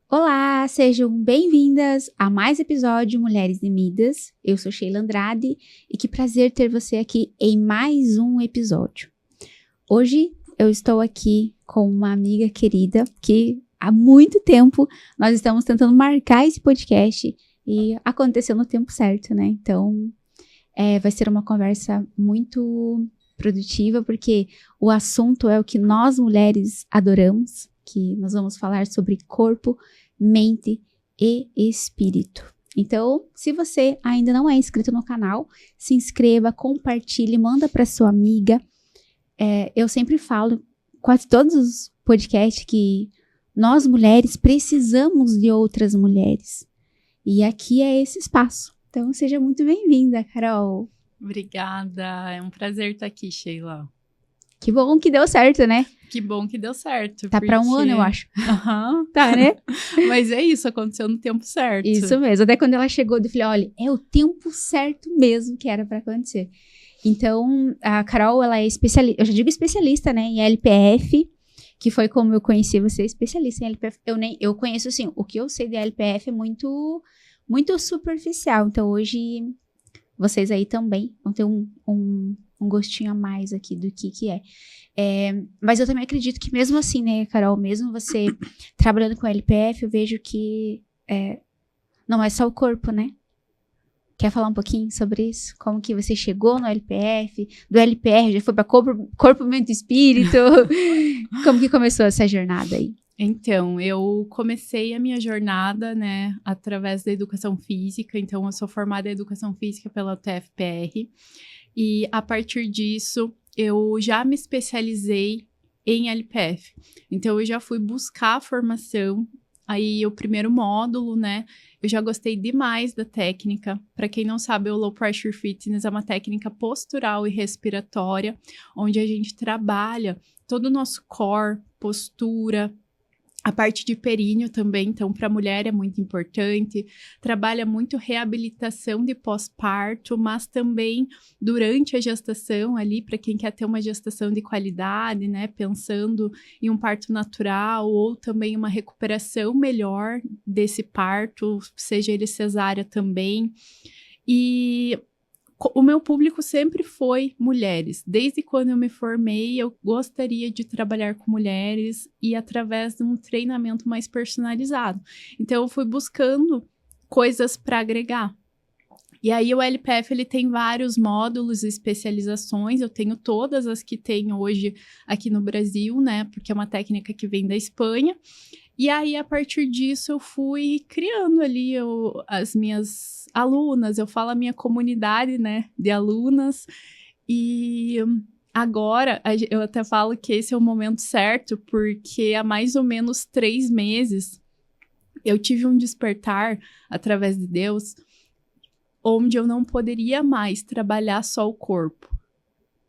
Olá, sejam bem-vindas a mais episódio Mulheres Demidas. Eu sou Sheila Andrade e que prazer ter você aqui em mais um episódio. Hoje eu estou aqui com uma amiga querida que há muito tempo nós estamos tentando marcar esse podcast e aconteceu no tempo certo, né? Então, vai ser uma conversa muito produtiva porque o assunto é o que nós mulheres adoramos, que nós vamos falar sobre corpo, mente e espírito. Então, se você ainda não é inscrito no canal, se inscreva, compartilhe, manda para sua amiga. Eu sempre falo, quase todos os podcasts, que nós mulheres precisamos de outras mulheres. E aqui é esse espaço. Então, seja muito bem-vinda, Carol. Obrigada, é um prazer estar aqui, Sheila. Que bom que deu certo, né? Que bom que deu certo. Tá pra um ano, eu acho. Tá, né? Mas é isso, aconteceu no tempo certo. Isso mesmo. Até quando ela chegou, eu falei, olha, é o tempo certo mesmo que era pra acontecer. Então, a Carol, ela é especialista, eu já digo especialista, né, em LPF, que foi como eu conheci você, especialista em LPF. Eu conheço, assim, o que eu sei de LPF é muito, muito superficial. Então, hoje, vocês aí também vão ter um gostinho a mais aqui do que é. Mas eu também acredito que mesmo assim, né, Carol, mesmo você trabalhando com LPF, eu vejo que não é só o corpo, né? Quer falar um pouquinho sobre isso? Como que você chegou no LPF? Do LPF já foi para corpo, mente e espírito? Como que começou essa jornada aí? Então, eu comecei a minha jornada, né, através da educação física. Então, eu sou formada em educação física pela UTFPR. E, a partir disso, eu já me especializei em LPF. Então, eu já fui buscar a formação. Aí, o primeiro módulo, né, eu já gostei demais da técnica. Para quem não sabe, o Low Pressure Fitness é uma técnica postural e respiratória, onde a gente trabalha todo o nosso core, postura, a parte de períneo também, então, para a mulher é muito importante. Trabalha muito reabilitação de pós-parto, mas também durante a gestação ali, para quem quer ter uma gestação de qualidade, né? Pensando em um parto natural ou também uma recuperação melhor desse parto, seja ele cesárea também. E o meu público sempre foi mulheres. Desde quando eu me formei, eu gostaria de trabalhar com mulheres e através de um treinamento mais personalizado. Então, eu fui buscando coisas para agregar. E aí, o LPF, ele tem vários módulos e especializações. Eu tenho todas as que tem hoje aqui no Brasil, né? Porque é uma técnica que vem da Espanha. E aí, a partir disso, eu fui criando ali as minhas alunas, eu falo a minha comunidade, né, de alunas. E agora, eu até falo que esse é o momento certo, porque há mais ou menos 3 meses, eu tive um despertar, através de Deus, onde eu não poderia mais trabalhar só o corpo.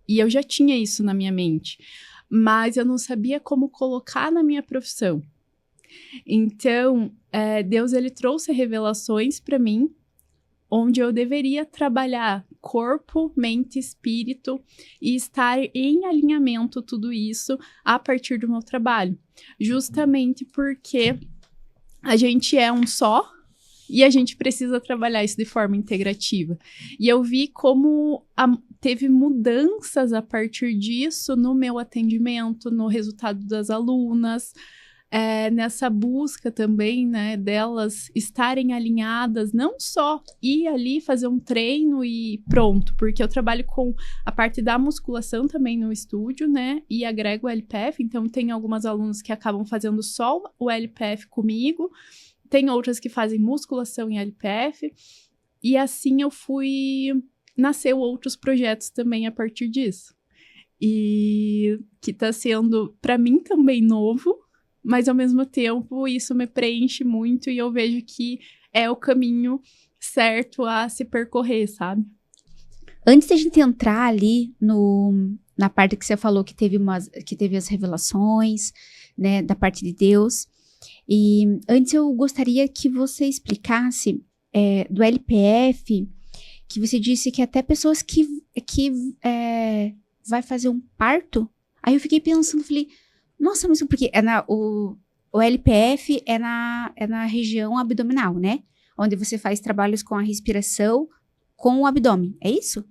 E eu já tinha isso na minha mente, mas eu não sabia como colocar na minha profissão. Então, Deus, ele trouxe revelações para mim, onde eu deveria trabalhar corpo, mente, espírito e estar em alinhamento tudo isso a partir do meu trabalho. Justamente porque a gente é um só e a gente precisa trabalhar isso de forma integrativa. E eu vi como teve mudanças a partir disso no meu atendimento, no resultado das alunas, nessa busca também, né, delas estarem alinhadas, não só ir ali fazer um treino e pronto, porque eu trabalho com a parte da musculação também no estúdio, né, e agrego o LPF, então tem algumas alunas que acabam fazendo só o LPF comigo, tem outras que fazem musculação em LPF, e assim nasceu outros projetos também a partir disso. E que tá sendo, para mim, também novo, mas ao mesmo tempo isso me preenche muito e eu vejo que é o caminho certo a se percorrer, sabe? Antes da gente entrar ali na parte que você falou que teve as revelações, né, da parte de Deus, e antes eu gostaria que você explicasse do LPF, que você disse que até pessoas que vai fazer um parto, aí eu fiquei pensando, falei, nossa, mas porque o LPF é na região abdominal, né? Onde você faz trabalhos com a respiração com o abdômen, é isso?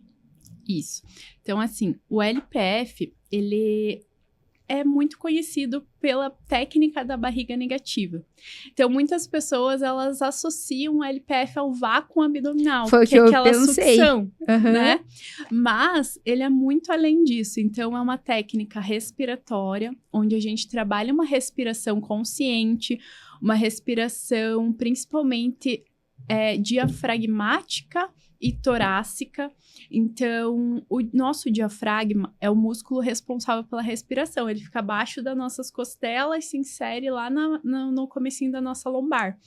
Isso. Então, assim, o LPF, ele é muito conhecido pela técnica da barriga negativa. Então, muitas pessoas, elas associam o LPF ao vácuo abdominal. Foi o que é eu aquela pensei. sucção, né? Mas ele é muito além disso. Então, é uma técnica respiratória, onde a gente trabalha uma respiração consciente, uma respiração principalmente diafragmática e torácica. Então, o nosso diafragma é o músculo responsável pela respiração. Ele fica abaixo das nossas costelas, se insere lá no comecinho da nossa lombar.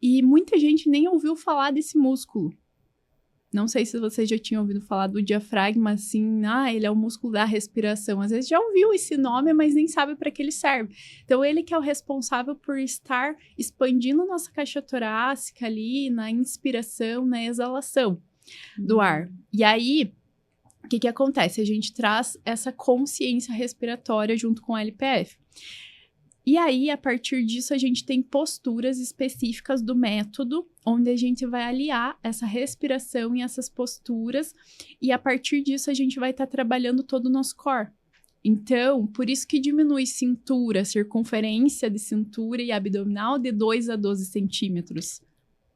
E muita gente nem ouviu falar desse músculo. Não sei se você já tinha ouvido falar do diafragma, assim, ele é o músculo da respiração. Às vezes já ouviu esse nome, mas nem sabe para que ele serve. Então, ele que é o responsável por estar expandindo nossa caixa torácica ali, na inspiração, na exalação do ar. E aí, o que acontece? A gente traz essa consciência respiratória junto com o LPF. E aí, a partir disso, a gente tem posturas específicas do método, onde a gente vai aliar essa respiração e essas posturas, e a partir disso a gente vai estar trabalhando todo o nosso core. Então, por isso que diminui cintura, circunferência de cintura e abdominal de 2 a 12 centímetros.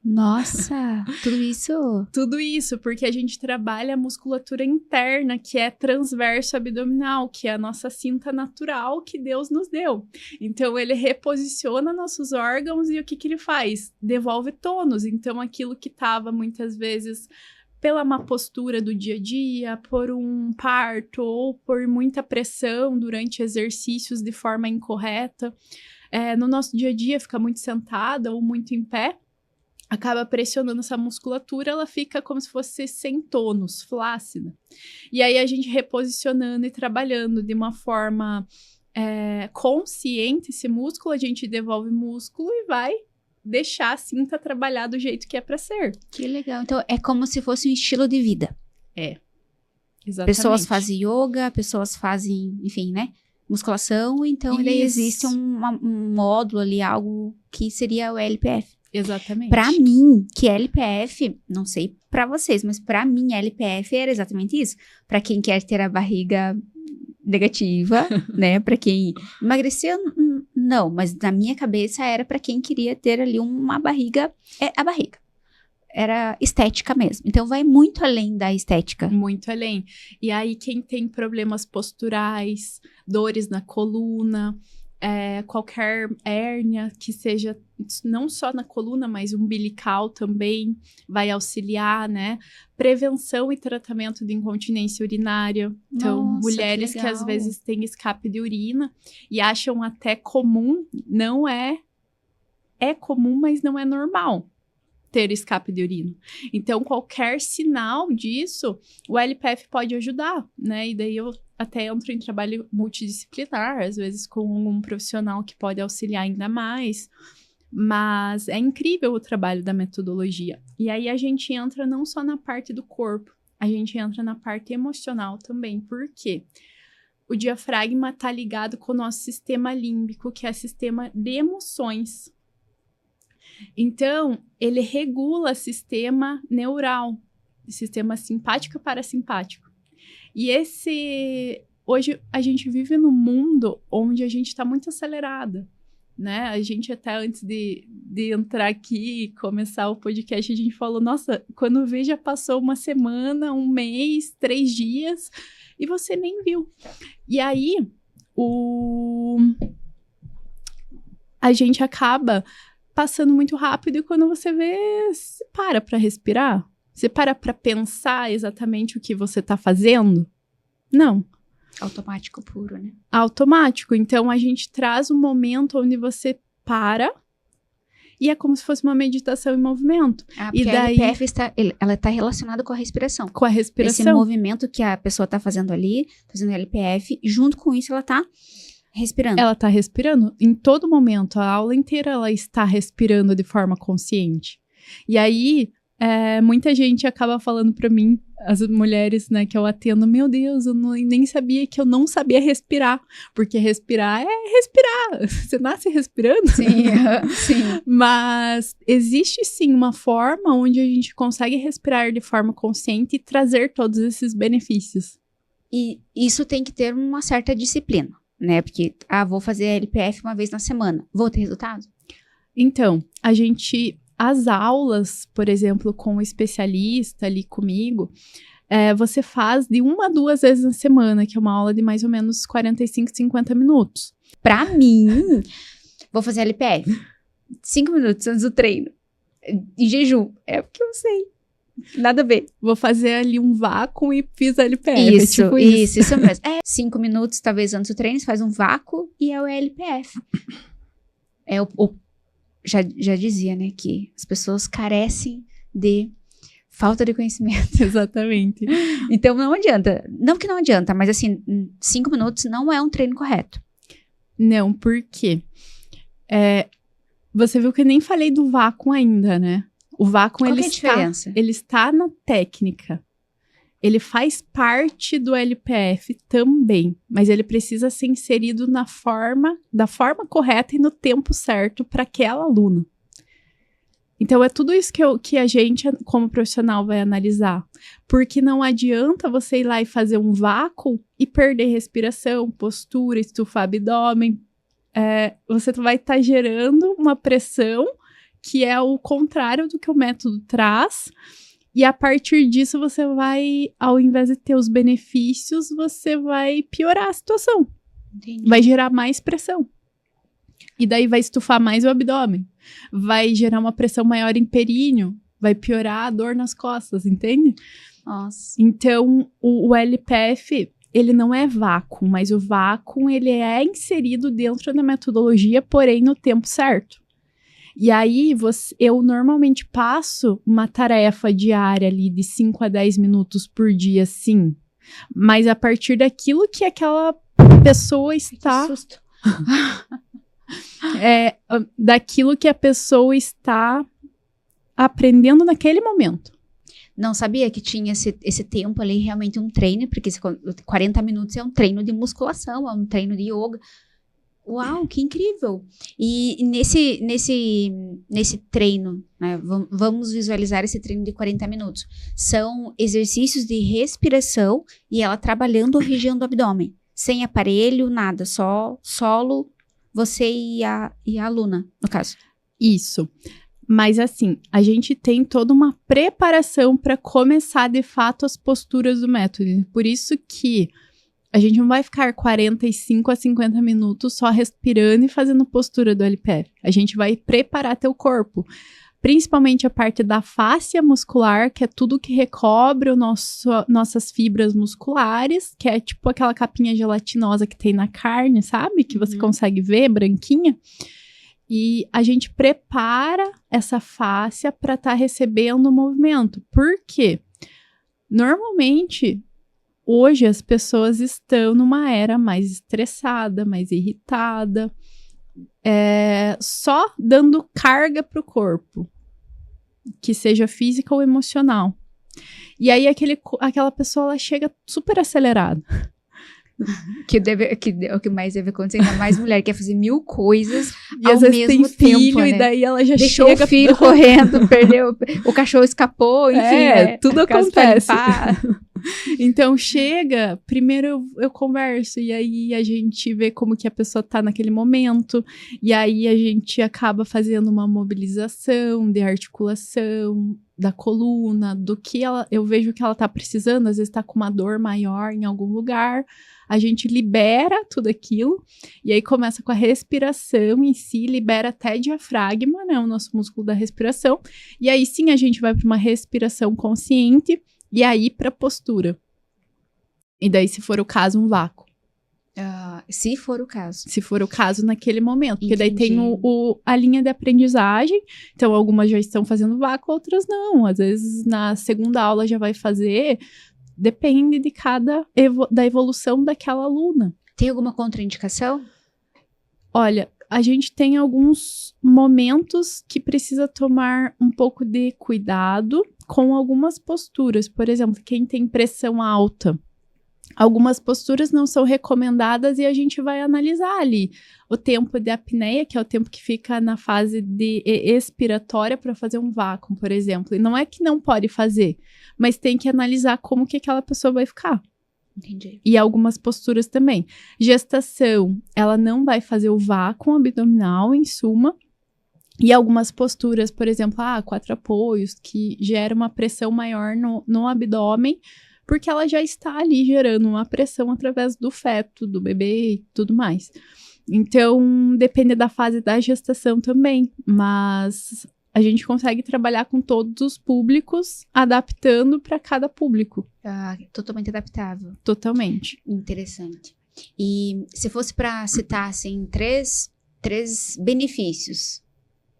Nossa, tudo isso? Tudo isso, porque a gente trabalha a musculatura interna, que é transverso abdominal, que é a nossa cinta natural que Deus nos deu. Então, ele reposiciona nossos órgãos e o que ele faz? Devolve tônus. Então, aquilo que estava muitas vezes pela má postura do dia a dia, por um parto ou por muita pressão durante exercícios de forma incorreta, no nosso dia a dia fica muito sentada ou muito em pé, acaba pressionando essa musculatura, ela fica como se fosse sem tônus, flácida. E aí a gente reposicionando e trabalhando de uma forma consciente esse músculo, a gente devolve músculo e vai deixar a cinta trabalhar do jeito que é para ser. Que legal. Então, é como se fosse um estilo de vida. Exatamente. Pessoas fazem yoga, pessoas fazem, enfim, né? Musculação, então daí existe um módulo ali, algo que seria o LPF. Exatamente. Pra mim, que LPF, não sei pra vocês, mas pra mim, LPF era exatamente isso. Pra quem quer ter a barriga negativa, né? Pra quem emagreceu, não. Mas na minha cabeça era pra quem queria ter ali uma barriga. A barriga. Era estética mesmo. Então, vai muito além da estética. Muito além. E aí, quem tem problemas posturais, dores na coluna, qualquer hérnia que seja não só na coluna, mas umbilical também vai auxiliar, né? Prevenção e tratamento de incontinência urinária. Então, Nossa, mulheres que às vezes têm escape de urina e acham até comum, não é comum, mas não é normal ter escape de urina. Então, qualquer sinal disso, o LPF pode ajudar, né? E daí eu até entro em trabalho multidisciplinar, às vezes com um profissional que pode auxiliar ainda mais. Mas é incrível o trabalho da metodologia. E aí a gente entra não só na parte do corpo, a gente entra na parte emocional também. Por quê? O diafragma está ligado com o nosso sistema límbico, que é o sistema de emoções. Então, ele regula o sistema neural, sistema simpático e parasimpático. E hoje a gente vive num mundo onde a gente está muito acelerada, né? A gente até antes de entrar aqui e começar o podcast, a gente falou, nossa, quando vê já passou uma semana, um mês, 3 dias, e você nem viu. E aí, a gente acaba passando muito rápido e quando você vê, você para respirar? Você para pensar exatamente o que você está fazendo? Não. Automático puro, né? Automático. Então, a gente traz um momento onde você para e é como se fosse uma meditação em movimento. Porque a LPF ela está relacionada com a respiração. Com a respiração. Esse movimento que a pessoa está fazendo ali, fazendo LPF, junto com isso ela está respirando. Ela está respirando em todo momento. A aula inteira ela está respirando de forma consciente. E aí, muita gente acaba falando para mim as mulheres, né, que eu atendo, meu Deus, eu nem sabia que eu não sabia respirar, porque respirar é respirar, você nasce respirando. Sim, sim. Mas existe sim uma forma onde a gente consegue respirar de forma consciente e trazer todos esses benefícios. E isso tem que ter uma certa disciplina, né? Porque, vou fazer LPF uma vez na semana, vou ter resultado? Então, as aulas, por exemplo, com o especialista ali comigo, você faz de 1 a 2 vezes na semana, que é uma aula de mais ou menos 45, 50 minutos. Pra mim, vou fazer LPF 5 minutos antes do treino, em jejum, é porque eu sei. Nada a ver. Vou fazer ali um vácuo e fiz LPF. Isso mesmo. 5 minutos, talvez, antes do treino, você faz um vácuo e é o LPF. Já dizia, né, que as pessoas carecem de falta de conhecimento. Exatamente. Então, não adianta. Não que não adianta, mas assim, 5 minutos não é um treino correto. Não, por quê? Você viu que eu nem falei do vácuo ainda, né? O vácuo, Qual que é a diferença? Ele está na técnica. Ele faz parte do LPF também, mas ele precisa ser inserido da forma correta e no tempo certo para aquela aluna. Então, é tudo isso que a gente, como profissional, vai analisar. Porque não adianta você ir lá e fazer um vácuo e perder respiração, postura, estufar abdômen. Você vai estar gerando uma pressão que é o contrário do que o método traz. E a partir disso, você vai, ao invés de ter os benefícios, você vai piorar a situação. Entendi. Vai gerar mais pressão. E daí vai estufar mais o abdômen. Vai gerar uma pressão maior em períneo. Vai piorar a dor nas costas, entende? Nossa. Então, o LPF, ele não é vácuo, mas o vácuo, ele é inserido dentro da metodologia, porém no tempo certo. E aí, eu normalmente passo uma tarefa diária ali de 5 a 10 minutos por dia, sim. Mas a partir daquilo que aquela pessoa está... Que susto. Daquilo que a pessoa está aprendendo naquele momento. Não sabia que tinha esse tempo ali, realmente um treino, porque 40 minutos é um treino de musculação, é um treino de yoga. Uau, que incrível! E nesse treino, né, vamos visualizar esse treino de 40 minutos. São exercícios de respiração e ela trabalhando a região do abdômen. Sem aparelho, nada, só solo, você e a aluna, no caso. Isso. Mas assim, a gente tem toda uma preparação para começar de fato as posturas do método. Por isso que a gente não vai ficar 45 a 50 minutos só respirando e fazendo postura do LPF. A gente vai preparar teu corpo. Principalmente a parte da fáscia muscular, que é tudo que recobre nossas fibras musculares, que é tipo aquela capinha gelatinosa que tem na carne, sabe? Que você consegue ver, branquinha. E a gente prepara essa fáscia para estar recebendo o movimento. Por quê? Normalmente, hoje as pessoas estão numa era mais estressada, mais irritada, só dando carga para o corpo, que seja física ou emocional. E aí aquela pessoa ela chega super acelerada. Que é o que mais deve acontecer, ainda mais mulher que quer fazer 1000 coisas e ao às vezes mesmo tem tempo, filho, né? e daí ela já deixou chega... o filho correndo, perdeu, o cachorro escapou, enfim, né? Tudo A casa pra acontece. limpar. Então chega, primeiro eu converso, e aí a gente vê como que a pessoa tá naquele momento, e aí a gente acaba fazendo uma mobilização de articulação, da coluna, do que eu vejo que ela tá precisando, às vezes tá com uma dor maior em algum lugar, a gente libera tudo aquilo, e aí começa com a respiração em si, libera até diafragma, né, o nosso músculo da respiração, e aí sim a gente vai para uma respiração consciente, e aí para postura. E daí, se for o caso, um vácuo. Se for o caso. Se for o caso, naquele momento. Porque Entendi. daí tem a linha de aprendizagem. Então, algumas já estão fazendo vácuo, outras não. Às vezes, na segunda aula já vai fazer. Depende de da evolução daquela aluna. Tem alguma contraindicação? Olha, a gente tem alguns momentos que precisa tomar um pouco de cuidado com algumas posturas. Por exemplo, quem tem pressão alta, algumas posturas não são recomendadas e a gente vai analisar ali o tempo de apneia, que é o tempo que fica na fase de expiratória para fazer um vácuo, por exemplo. E não é que não pode fazer, mas tem que analisar como que aquela pessoa vai ficar. Entendi. E algumas posturas também. Gestação, ela não vai fazer o vácuo abdominal, em suma. E algumas posturas, por exemplo, 4 apoios, que gera uma pressão maior no abdômen, porque ela já está ali gerando uma pressão através do feto, do bebê e tudo mais. Então, depende da fase da gestação também, mas a gente consegue trabalhar com todos os públicos, adaptando para cada público. Totalmente adaptável. Totalmente. Interessante. E se fosse para citar, assim, três benefícios,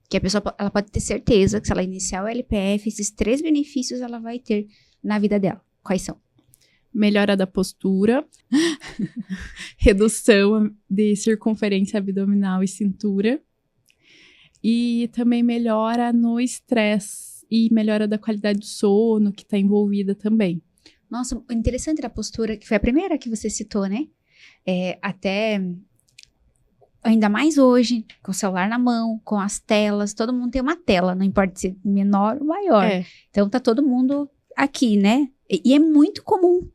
que a pessoa ela pode ter certeza que se ela iniciar o LPF, esses 3 benefícios ela vai ter na vida dela. Quais são? Melhora da postura, redução de circunferência abdominal e cintura, e também melhora no estresse e melhora da qualidade do sono, que está envolvida também. Nossa, interessante da postura, que foi a primeira que você citou, né? Até, ainda mais hoje, com o celular na mão, com as telas, todo mundo tem uma tela, não importa se menor ou maior. Então, tá todo mundo aqui, né? E é muito comum,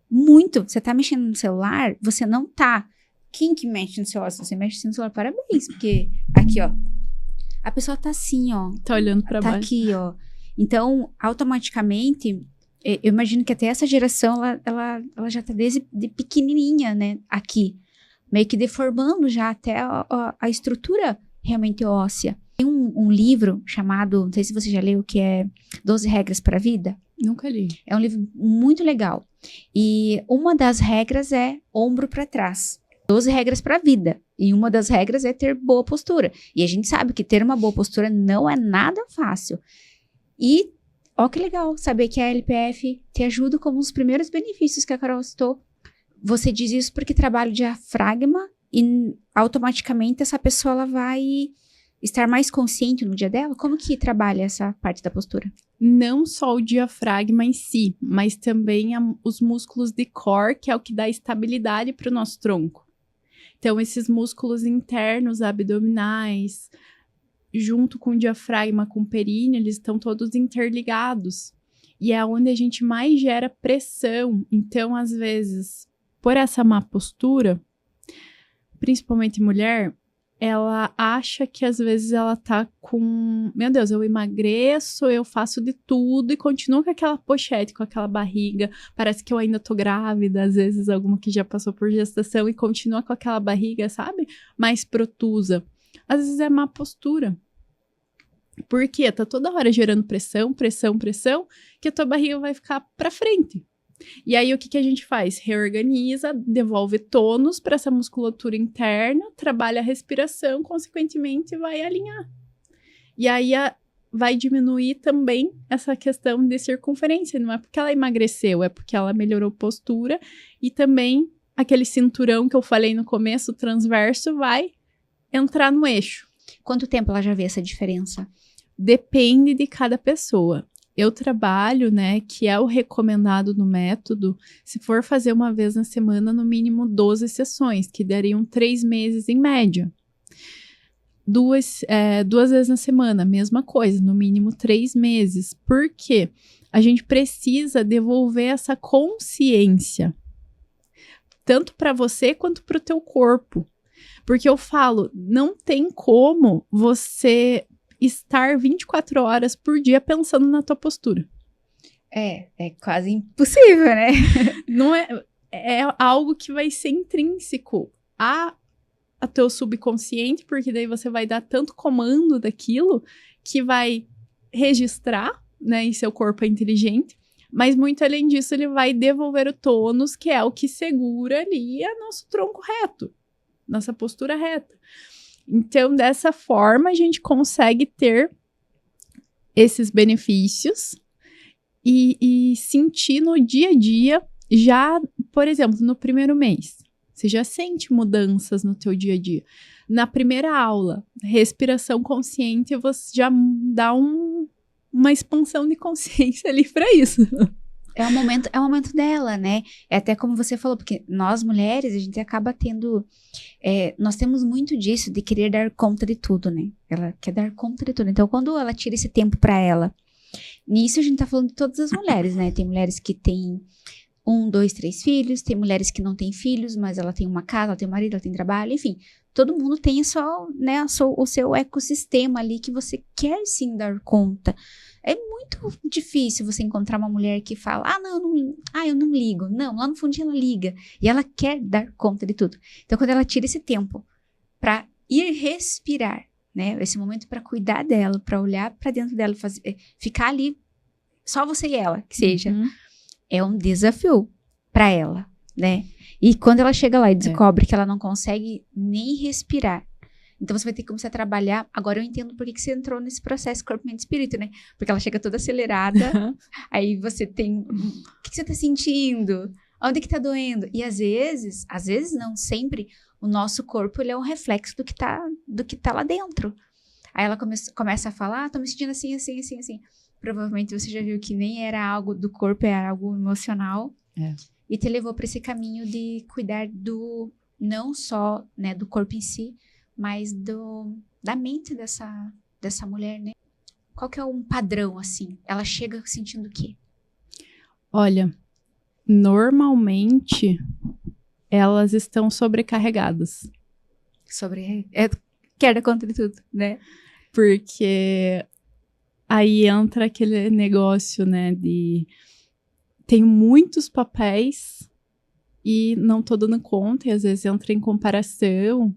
muito. Você tá mexendo no celular, você não tá. Quem que mexe no celular? Se você mexe no celular, parabéns, porque aqui, ó, a pessoa tá assim, ó. Tá olhando pra baixo. Tá aqui, ó. Então, automaticamente, eu imagino que até essa geração, ela já tá desde de pequenininha, né, aqui. Meio que deformando já até a estrutura realmente óssea. Tem um livro chamado, não sei se você já leu, que é 12 Regras para a Vida. Nunca li. É um livro muito legal. E uma das regras é ombro para trás. 12 regras para a vida. E uma das regras é ter boa postura. E a gente sabe que ter uma boa postura não é nada fácil. E, ó que legal, saber que a LPF te ajuda como os primeiros benefícios que a Carol citou. Você diz isso porque trabalha o diafragma e automaticamente essa pessoa ela vai estar mais consciente no dia dela? Como que trabalha essa parte da postura? Não só o diafragma em si, mas também os músculos de core, que é o que dá estabilidade para o nosso tronco. Então, esses músculos internos, abdominais, junto com o diafragma, com o períneo, eles estão todos interligados. E é onde a gente mais gera pressão. Então, às vezes, por essa má postura, principalmente mulher, ela acha que às vezes ela tá com... Meu Deus, eu emagreço, eu faço de tudo e continuo com aquela pochete, com aquela barriga. Parece que eu ainda tô grávida, às vezes alguma que já passou por gestação e continua com aquela barriga, sabe? Mais protusa. Às vezes é má postura. Por quê? Tá toda hora gerando pressão, que a tua barriga vai ficar pra frente. E aí, o que a gente faz? Reorganiza, devolve tônus para essa musculatura interna, trabalha a respiração, consequentemente vai alinhar. E aí, vai diminuir também essa questão de circunferência. Não é porque ela emagreceu, é porque ela melhorou postura. E também, aquele cinturão que eu falei no começo, o transverso, vai entrar no eixo. Quanto tempo ela já vê essa diferença? Depende de cada pessoa. Eu trabalho, né, que é o recomendado no método, se for fazer uma vez na semana, no mínimo 12 sessões, que dariam 3 meses em média. Duas vezes na semana, mesma coisa, no mínimo 3 meses. Por quê? A gente precisa devolver essa consciência, tanto para você quanto para o teu corpo. Porque eu falo, não tem como você estar 24 horas por dia pensando na tua postura. É quase impossível, né? Não é algo que vai ser intrínseco a teu subconsciente, porque daí você vai dar tanto comando daquilo que vai registrar, né? E seu corpo é inteligente, mas muito além disso, ele vai devolver o tônus, que é o que segura ali nosso tronco reto, nossa postura reta. Então, dessa forma, a gente consegue ter esses benefícios e sentir no dia a dia, já, por exemplo, no primeiro mês. Você já sente mudanças no teu dia a dia. Na primeira aula, respiração consciente, você já dá uma expansão de consciência ali para isso. É o momento dela, né? É até como você falou, porque nós mulheres, a gente acaba tendo... nós temos muito disso, de querer dar conta de tudo, né? Ela quer dar conta de tudo. Então, quando ela tira esse tempo pra ela, nisso a gente tá falando de todas as mulheres, né? Tem mulheres que têm 1, 2, 3 filhos, tem mulheres que não têm filhos, mas ela tem uma casa, ela tem um marido, ela tem trabalho, enfim. Todo mundo tem só, né, o seu ecossistema ali que você quer sim dar conta. É muito difícil você encontrar uma mulher que fala, eu não ligo. Não, lá no fundinho ela liga. E ela quer dar conta de tudo. Então, quando ela tira esse tempo pra ir respirar, né? Esse momento pra cuidar dela, pra olhar pra dentro dela, ficar ali, só você e ela, que seja. É um desafio pra ela, né? E quando ela chega lá e descobre que ela não consegue nem respirar, então você vai ter que começar a trabalhar. Agora eu entendo por que você entrou nesse processo corpo, mente e espírito, né? Porque ela chega toda acelerada, aí você tem... O que você tá sentindo? Onde que tá doendo? E às vezes não, sempre, o nosso corpo, ele é um reflexo do que tá lá dentro. Aí ela começa a falar, tô me sentindo assim, assim, assim, assim. Provavelmente você já viu que nem era algo do corpo, era algo emocional. E te levou para esse caminho de cuidar não só, né, do corpo em si, mas da mente dessa mulher, né? Qual que é um padrão, assim? Ela chega sentindo o quê? Olha, normalmente elas estão sobrecarregadas. Quer dar conta de tudo, né? Porque aí entra aquele negócio, né, de tenho muitos papéis e não tô dando conta, e às vezes entra em comparação,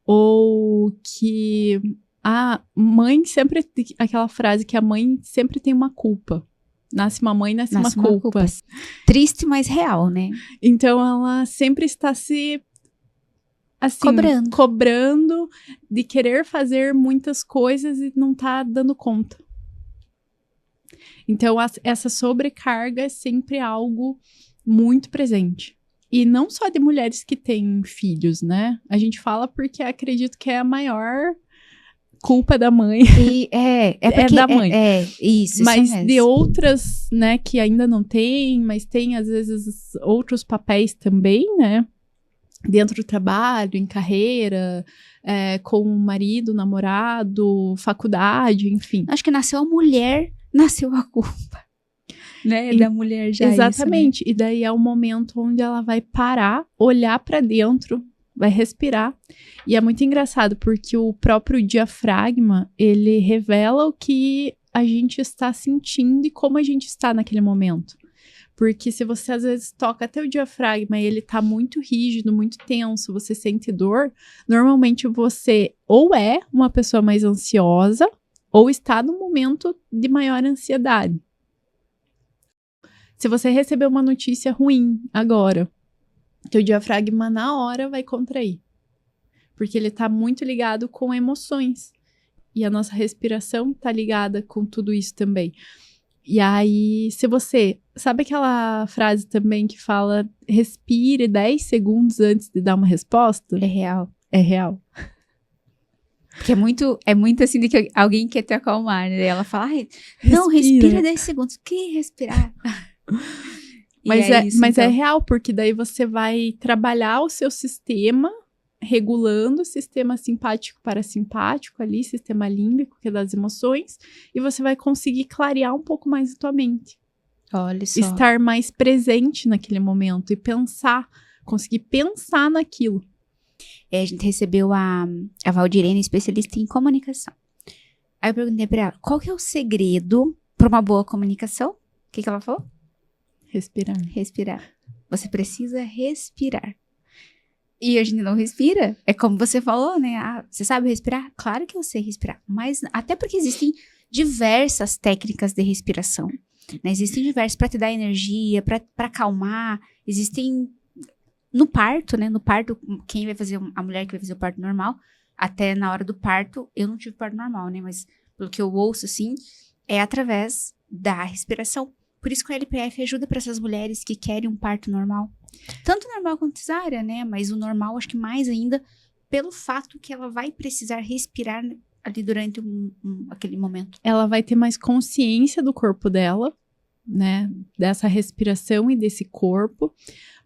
ou que a mãe sempre, aquela frase que a mãe sempre tem uma culpa. Nasce uma mãe, nasce uma culpa. Triste, mas real, né? Então ela sempre está se assim, cobrando de querer fazer muitas coisas e não tá dando conta. Então, essa sobrecarga é sempre algo muito presente. E não só de mulheres que têm filhos, né? A gente fala porque acredito que é a maior culpa da mãe. É da mãe. Isso mas mesmo. De outras, né, que ainda não tem, mas tem, às vezes, outros papéis também, né? Dentro do trabalho, em carreira, com o marido, namorado, faculdade, enfim. Acho que nasceu a mulher, nasceu a culpa, né? Da mulher já. Exatamente. Isso, né? E daí é o momento onde ela vai parar, olhar para dentro, vai respirar. E é muito engraçado, porque o próprio diafragma, ele revela o que a gente está sentindo e como a gente está naquele momento. Porque se você, às vezes, toca até o diafragma e ele tá muito rígido, muito tenso, você sente dor, normalmente você ou é uma pessoa mais ansiosa ou está num momento de maior ansiedade. Se você receber uma notícia ruim agora, teu diafragma na hora vai contrair. Porque ele tá muito ligado com emoções. E a nossa respiração tá ligada com tudo isso também. E aí, se você... Sabe aquela frase também que fala respire 10 segundos antes de dar uma resposta? É real. É real. Porque é muito assim de que alguém quer te acalmar, né? Ela fala, não, respira 10 segundos. O que respirar? Mas é real, porque daí você vai trabalhar o seu sistema, regulando o sistema simpático parasimpático ali, sistema límbico, que é das emoções, e você vai conseguir clarear um pouco mais a tua mente. Olha só. Estar mais presente naquele momento e conseguir pensar naquilo. A gente recebeu a Valdirene, especialista em comunicação. Aí eu perguntei pra ela, qual que é o segredo para uma boa comunicação? O que ela falou? Respirar. Você precisa respirar. E a gente não respira. É como você falou, né? Você sabe respirar? Claro que eu sei respirar. Mas até porque existem diversas técnicas de respiração. Né? Existem diversas para te dar energia, para acalmar. Existem no parto, né? No parto, quem vai fazer, a mulher que vai fazer o parto normal, até na hora do parto, eu não tive parto normal, né? Mas pelo que eu ouço, assim, é através da respiração. Por isso que o LPF ajuda para essas mulheres que querem um parto normal. Tanto normal quanto cesárea, né? Mas o normal, acho que mais ainda, pelo fato que ela vai precisar respirar ali durante aquele momento. Ela vai ter mais consciência do corpo dela, né? Dessa respiração e desse corpo,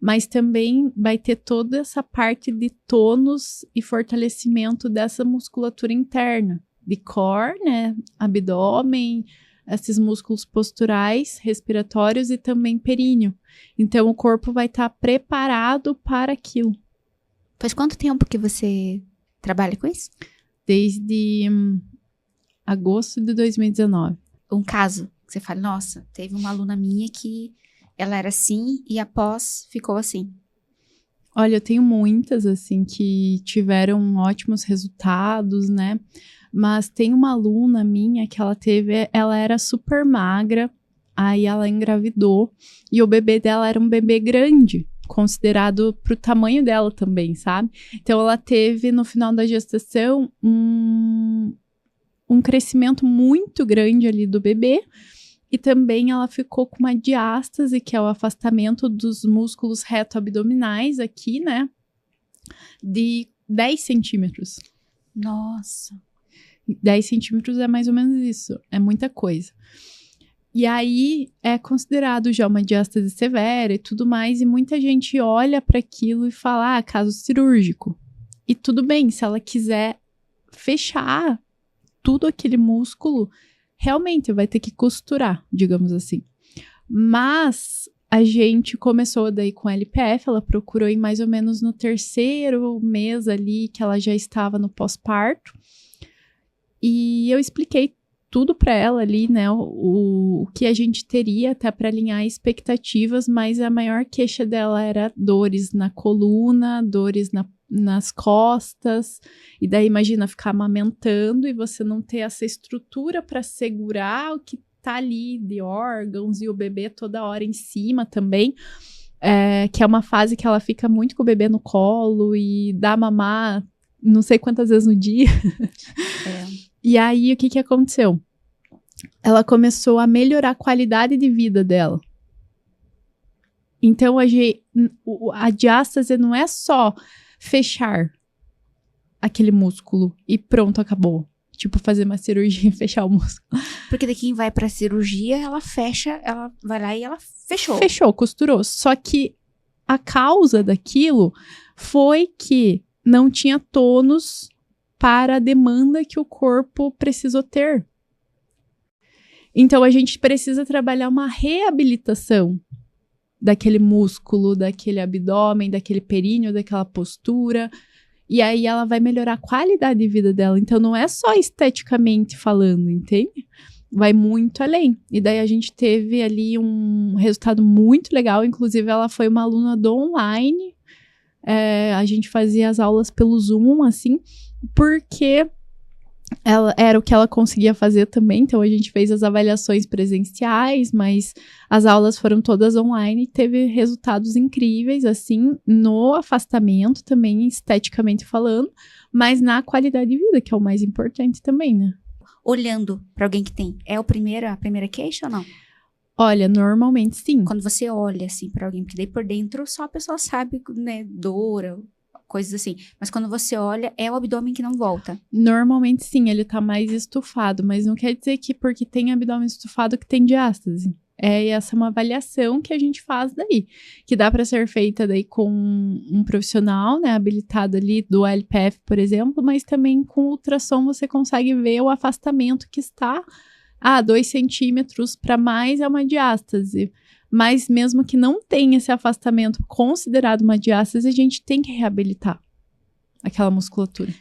mas também vai ter toda essa parte de tônus e fortalecimento dessa musculatura interna, de core, né? Abdômen, esses músculos posturais, respiratórios e também períneo. Então, o corpo vai estar preparado para aquilo. Faz quanto tempo que você trabalha com isso? Desde agosto de 2019. Um caso que você fala, nossa, teve uma aluna minha que ela era assim e após ficou assim. Olha, eu tenho muitas, assim, que tiveram ótimos resultados, né? Mas tem uma aluna minha que ela era super magra, aí ela engravidou e o bebê dela era um bebê grande, considerado pro tamanho dela também, sabe? Então, ela teve, no final da gestação, um crescimento muito grande ali do bebê e também ela ficou com uma diástase, que é o afastamento dos músculos reto-abdominais aqui, né? De 10 centímetros. Nossa. 10 centímetros é mais ou menos isso, é muita coisa. E aí é considerado já uma diástase severa e tudo mais, e muita gente olha para aquilo e fala, caso cirúrgico. E tudo bem, se ela quiser fechar tudo aquele músculo, realmente vai ter que costurar, digamos assim. Mas a gente começou daí com a LPF, ela procurou em mais ou menos no 3º mês ali, que ela já estava no pós-parto. E eu expliquei tudo para ela ali, né, o que a gente teria até para alinhar expectativas, mas a maior queixa dela era dores na coluna, dores nas costas, e daí imagina ficar amamentando e você não ter essa estrutura para segurar o que tá ali de órgãos e o bebê toda hora em cima também, que é uma fase que ela fica muito com o bebê no colo e dá mamar não sei quantas vezes no dia. E aí, o que aconteceu? Ela começou a melhorar a qualidade de vida dela. Então, a diástase não é só fechar aquele músculo e pronto, acabou. Tipo, fazer uma cirurgia e fechar o músculo. Porque daqui vai pra cirurgia, ela fecha, ela vai lá e ela fechou. Fechou, costurou. Só que a causa daquilo foi que não tinha tônus para a demanda que o corpo precisou ter. Então, a gente precisa trabalhar uma reabilitação daquele músculo, daquele abdômen, daquele períneo, daquela postura. E aí, ela vai melhorar a qualidade de vida dela. Então, não é só esteticamente falando, entende? Vai muito além. E daí, a gente teve ali um resultado muito legal. Inclusive, ela foi uma aluna do online. A gente fazia as aulas pelo Zoom, assim, porque ela era o que ela conseguia fazer também. Então, a gente fez as avaliações presenciais, mas as aulas foram todas online e teve resultados incríveis, assim, no afastamento também, esteticamente falando, mas na qualidade de vida, que é o mais importante também, né? Olhando para alguém que tem, é a primeira queixa ou não? Olha, normalmente sim. Quando você olha, assim, pra alguém, porque daí por dentro só a pessoa sabe, né, dor, coisas assim. Mas quando você olha, é o abdômen que não volta. Normalmente sim, ele tá mais estufado, mas não quer dizer que porque tem abdômen estufado que tem diástase. Essa é uma avaliação que a gente faz daí, que dá para ser feita daí com um profissional, né, habilitado ali do LPF, por exemplo, mas também com ultrassom você consegue ver o afastamento que está 2 centímetros para mais é uma diástase. Mas mesmo que não tenha esse afastamento considerado uma diástase, a gente tem que reabilitar aquela musculatura.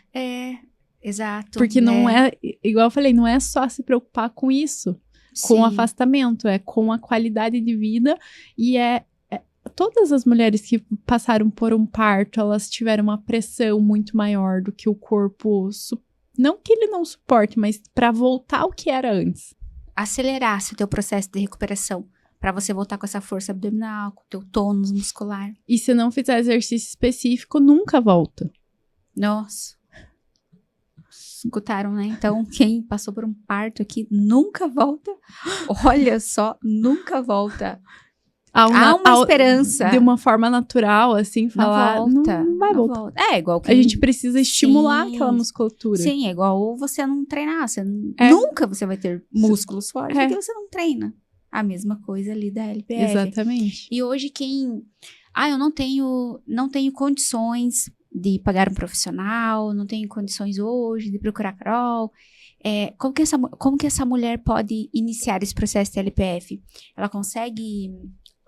Exato. Porque não é, igual eu falei, não é só se preocupar com isso, com o afastamento, é com a qualidade de vida. E todas as mulheres que passaram por um parto, elas tiveram uma pressão muito maior do que o corpo não que ele não suporte, mas para voltar ao que era antes. Acelerasse o teu processo de recuperação, para você voltar com essa força abdominal, com o teu tônus muscular. E se não fizer exercício específico, nunca volta. Nossa. Escutaram, né? Então, quem passou por um parto aqui nunca volta. Olha só, nunca volta. Há uma esperança. De uma forma natural, assim, falar, não vai voltar. É igual que... A gente precisa estimular aquela musculatura. Sim, é igual você não treinar. Nunca você vai ter músculos fortes porque você não treina. A mesma coisa ali da LPF. Exatamente. E hoje eu não tenho condições de pagar um profissional, não tenho condições hoje de procurar Carol. Como que essa mulher pode iniciar esse processo de LPF? Ela consegue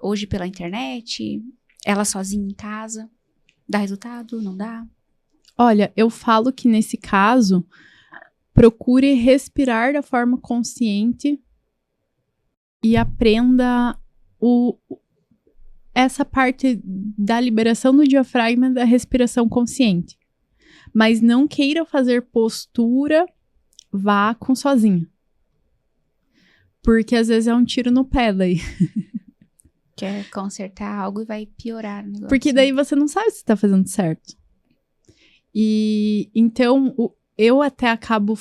hoje pela internet? Ela sozinha em casa? Dá resultado? Não dá? Olha, eu falo que nesse caso, procure respirar da forma consciente e aprenda essa parte da liberação do diafragma da respiração consciente. Mas não queira fazer postura vácuo sozinho. Porque às vezes é um tiro no pé daí. Quer consertar algo e vai piorar o negócio. Porque daí você não sabe se tá fazendo certo. E então eu até acabo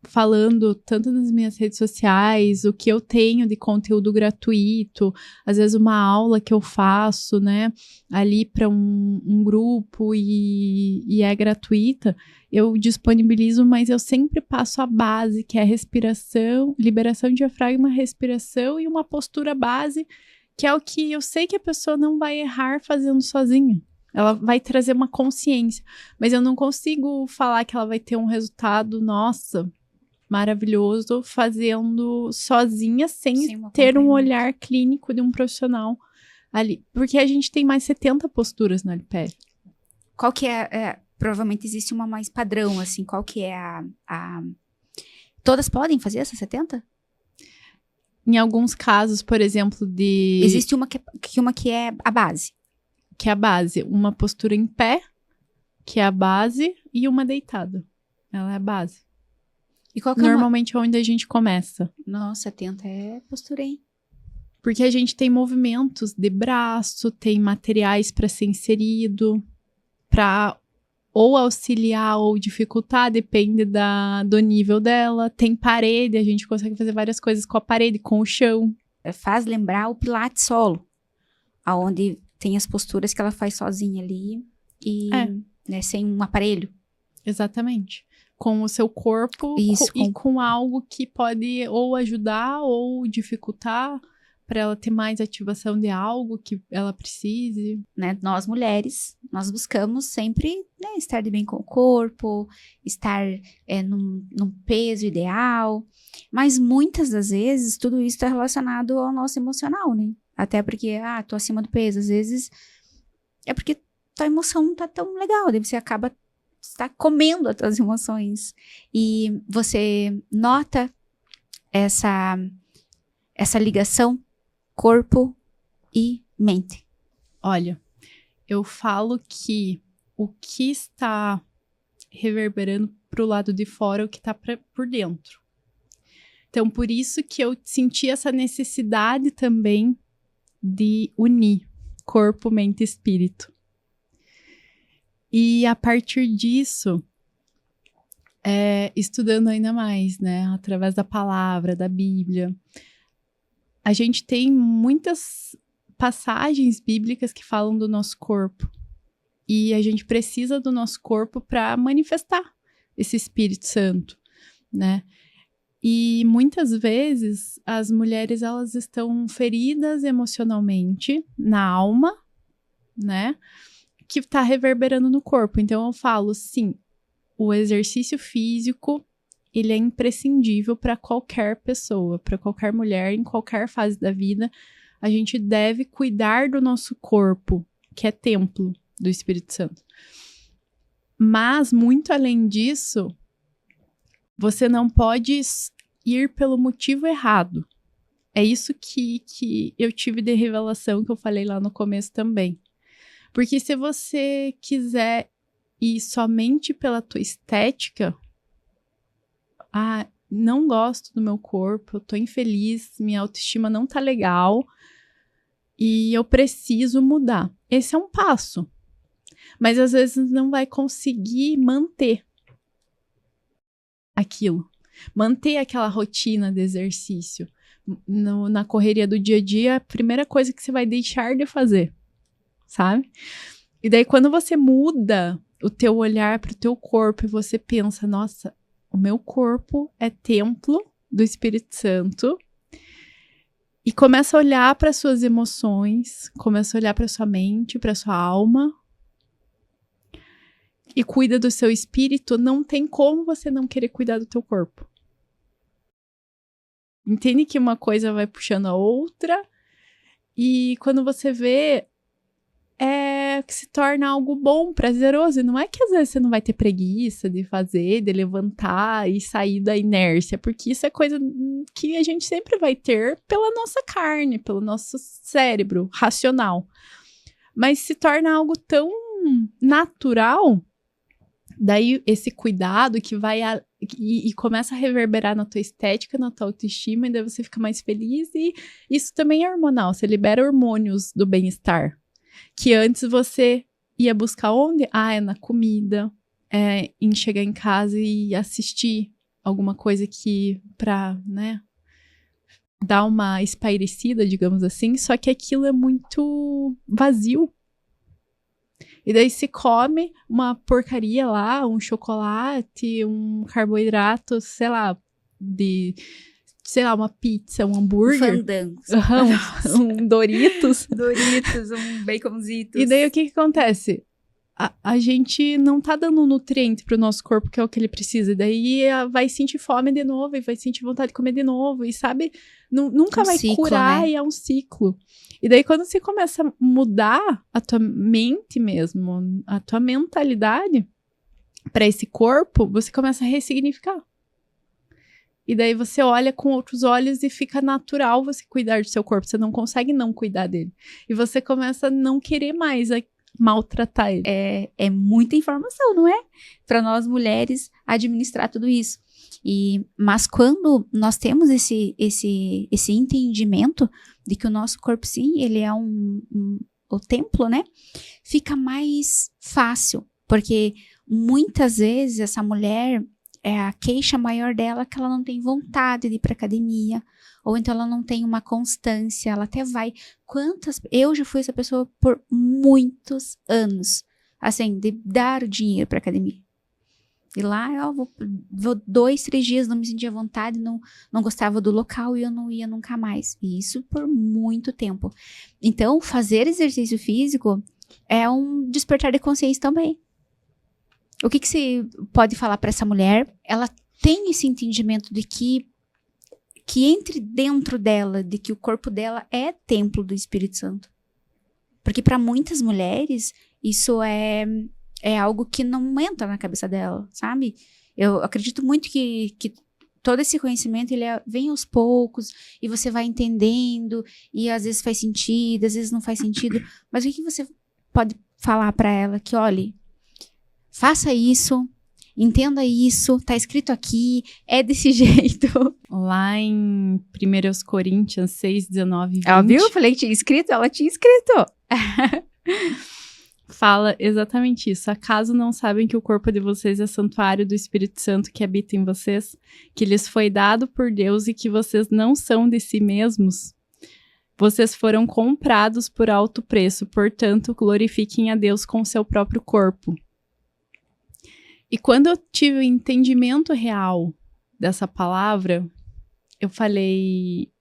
falando tanto nas minhas redes sociais, o que eu tenho de conteúdo gratuito, às vezes uma aula que eu faço, né, ali para um grupo e é gratuita, eu disponibilizo, mas eu sempre passo a base, que é a respiração, liberação de diafragma, respiração e uma postura base, que é o que eu sei que a pessoa não vai errar fazendo sozinha. Ela vai trazer uma consciência. Mas eu não consigo falar que ela vai ter um resultado, nossa, maravilhoso, fazendo sozinha, sem ter um olhar clínico de um profissional ali. Porque a gente tem mais 70 posturas na LPF. Qual que provavelmente existe uma mais padrão, assim. Qual que é Todas podem fazer essas 70? Em alguns casos, por exemplo, existe uma que é a base. Que é a base. Uma postura em pé, que é a base, e uma deitada. Ela é a base. E qual que normalmente é onde a gente começa. Nossa, 70 é postura, hein? Porque a gente tem movimentos de braço, tem materiais para ser inserido, para ou auxiliar ou dificultar, depende do nível dela. Tem parede, a gente consegue fazer várias coisas com a parede, com o chão. Faz lembrar o Pilates solo, aonde tem as posturas que ela faz sozinha ali e né, sem um aparelho. Exatamente. Com o seu corpo e com algo que pode ou ajudar ou dificultar para ela ter mais ativação de algo que ela precise. Né? Nós mulheres, nós buscamos sempre, né, estar de bem com o corpo, estar num peso ideal, mas muitas das vezes tudo isso está relacionado ao nosso emocional, né? Até porque, tô acima do peso. Às vezes é porque tua emoção não tá tão legal. Daí você acaba comendo as tuas emoções. E você nota essa ligação corpo e mente. Olha, eu falo que o que está reverberando pro lado de fora é o que tá por dentro. Então, por isso que eu senti essa necessidade também de unir corpo, mente e espírito. E a partir disso, estudando ainda mais, né, através da palavra, da Bíblia, a gente tem muitas passagens bíblicas que falam do nosso corpo. E a gente precisa do nosso corpo para manifestar esse Espírito Santo, né? E muitas vezes as mulheres elas estão feridas emocionalmente na alma, né? Que está reverberando no corpo. Então eu falo, sim, o exercício físico ele é imprescindível para qualquer pessoa, para qualquer mulher em qualquer fase da vida. A gente deve cuidar do nosso corpo, que é templo do Espírito Santo. Mas muito além disso, você não pode ir pelo motivo errado. É isso que eu tive de revelação que eu falei lá no começo também. Porque se você quiser ir somente pela tua estética, não gosto do meu corpo, eu tô infeliz, minha autoestima não tá legal e eu preciso mudar. Esse é um passo. Mas às vezes não vai conseguir manter aquilo. Manter aquela rotina de exercício. na correria do dia a dia, a primeira coisa que você vai deixar de fazer, sabe? E daí, quando você muda o teu olhar para o teu corpo e você pensa, nossa, o meu corpo é templo do Espírito Santo, e começa a olhar para suas emoções, começa a olhar para sua mente, para sua alma, e cuida do seu espírito, não tem como você não querer cuidar do teu corpo. Entende que uma coisa vai puxando a outra, e quando você vê, que se torna algo bom, prazeroso. E não é que às vezes você não vai ter preguiça de fazer, de levantar e sair da inércia, porque isso é coisa que a gente sempre vai ter pela nossa carne, pelo nosso cérebro racional. Mas se torna algo tão natural, daí esse cuidado que vai e começa a reverberar na tua estética, na tua autoestima, e daí você fica mais feliz, e isso também é hormonal, você libera hormônios do bem-estar, que antes você ia buscar onde? É na comida, em chegar em casa e assistir alguma coisa que pra, né, dar uma espairecida, digamos assim, só que aquilo é muito vazio. E daí se come uma porcaria lá, um chocolate, um carboidrato, sei lá, uma pizza, um hambúrguer. Fandangos. Um Doritos. Doritos, um baconzitos. E daí o que acontece? A gente não tá dando nutriente pro nosso corpo, que é o que ele precisa. E daí vai sentir fome de novo, e vai sentir vontade de comer de novo. E sabe, nunca vai ciclo, curar, né? E é um ciclo. E daí quando você começa a mudar a tua mente mesmo, a tua mentalidade para esse corpo, você começa a ressignificar. E daí você olha com outros olhos e fica natural você cuidar do seu corpo. Você não consegue não cuidar dele. E você começa a não querer mais maltratar ele. É muita informação, não é? Para nós mulheres administrar tudo isso. Mas quando nós temos esse entendimento de que o nosso corpo, sim, ele é o templo, né? Fica mais fácil, porque muitas vezes essa mulher, a queixa maior dela é que ela não tem vontade de ir para academia, ou então ela não tem uma constância, ela até vai. Eu já fui essa pessoa por muitos anos, assim, de dar dinheiro para academia. E lá eu vou 2, 3 dias, não me sentia à vontade, não gostava do local e eu não ia nunca mais. E isso por muito tempo. Então, fazer exercício físico é um despertar de consciência também. O que você pode falar para essa mulher? Ela tem esse entendimento de que entre dentro dela, de que o corpo dela é templo do Espírito Santo. Porque para muitas mulheres, isso é algo que não entra na cabeça dela, sabe? Eu acredito muito que todo esse conhecimento, ele vem aos poucos, e você vai entendendo, e às vezes faz sentido, às vezes não faz sentido. Mas o que você pode falar para ela? Que, olha, faça isso, entenda isso, tá escrito aqui, é desse jeito. Lá em 1 Coríntios 6, 19 e 20. Ela viu? Eu falei que tinha escrito, ela tinha escrito. Fala exatamente isso. Acaso não sabem que o corpo de vocês é santuário do Espírito Santo que habita em vocês? Que lhes foi dado por Deus e que vocês não são de si mesmos? Vocês foram comprados por alto preço, portanto, glorifiquem a Deus com o seu próprio corpo. E quando eu tive o entendimento real dessa palavra, eu falei...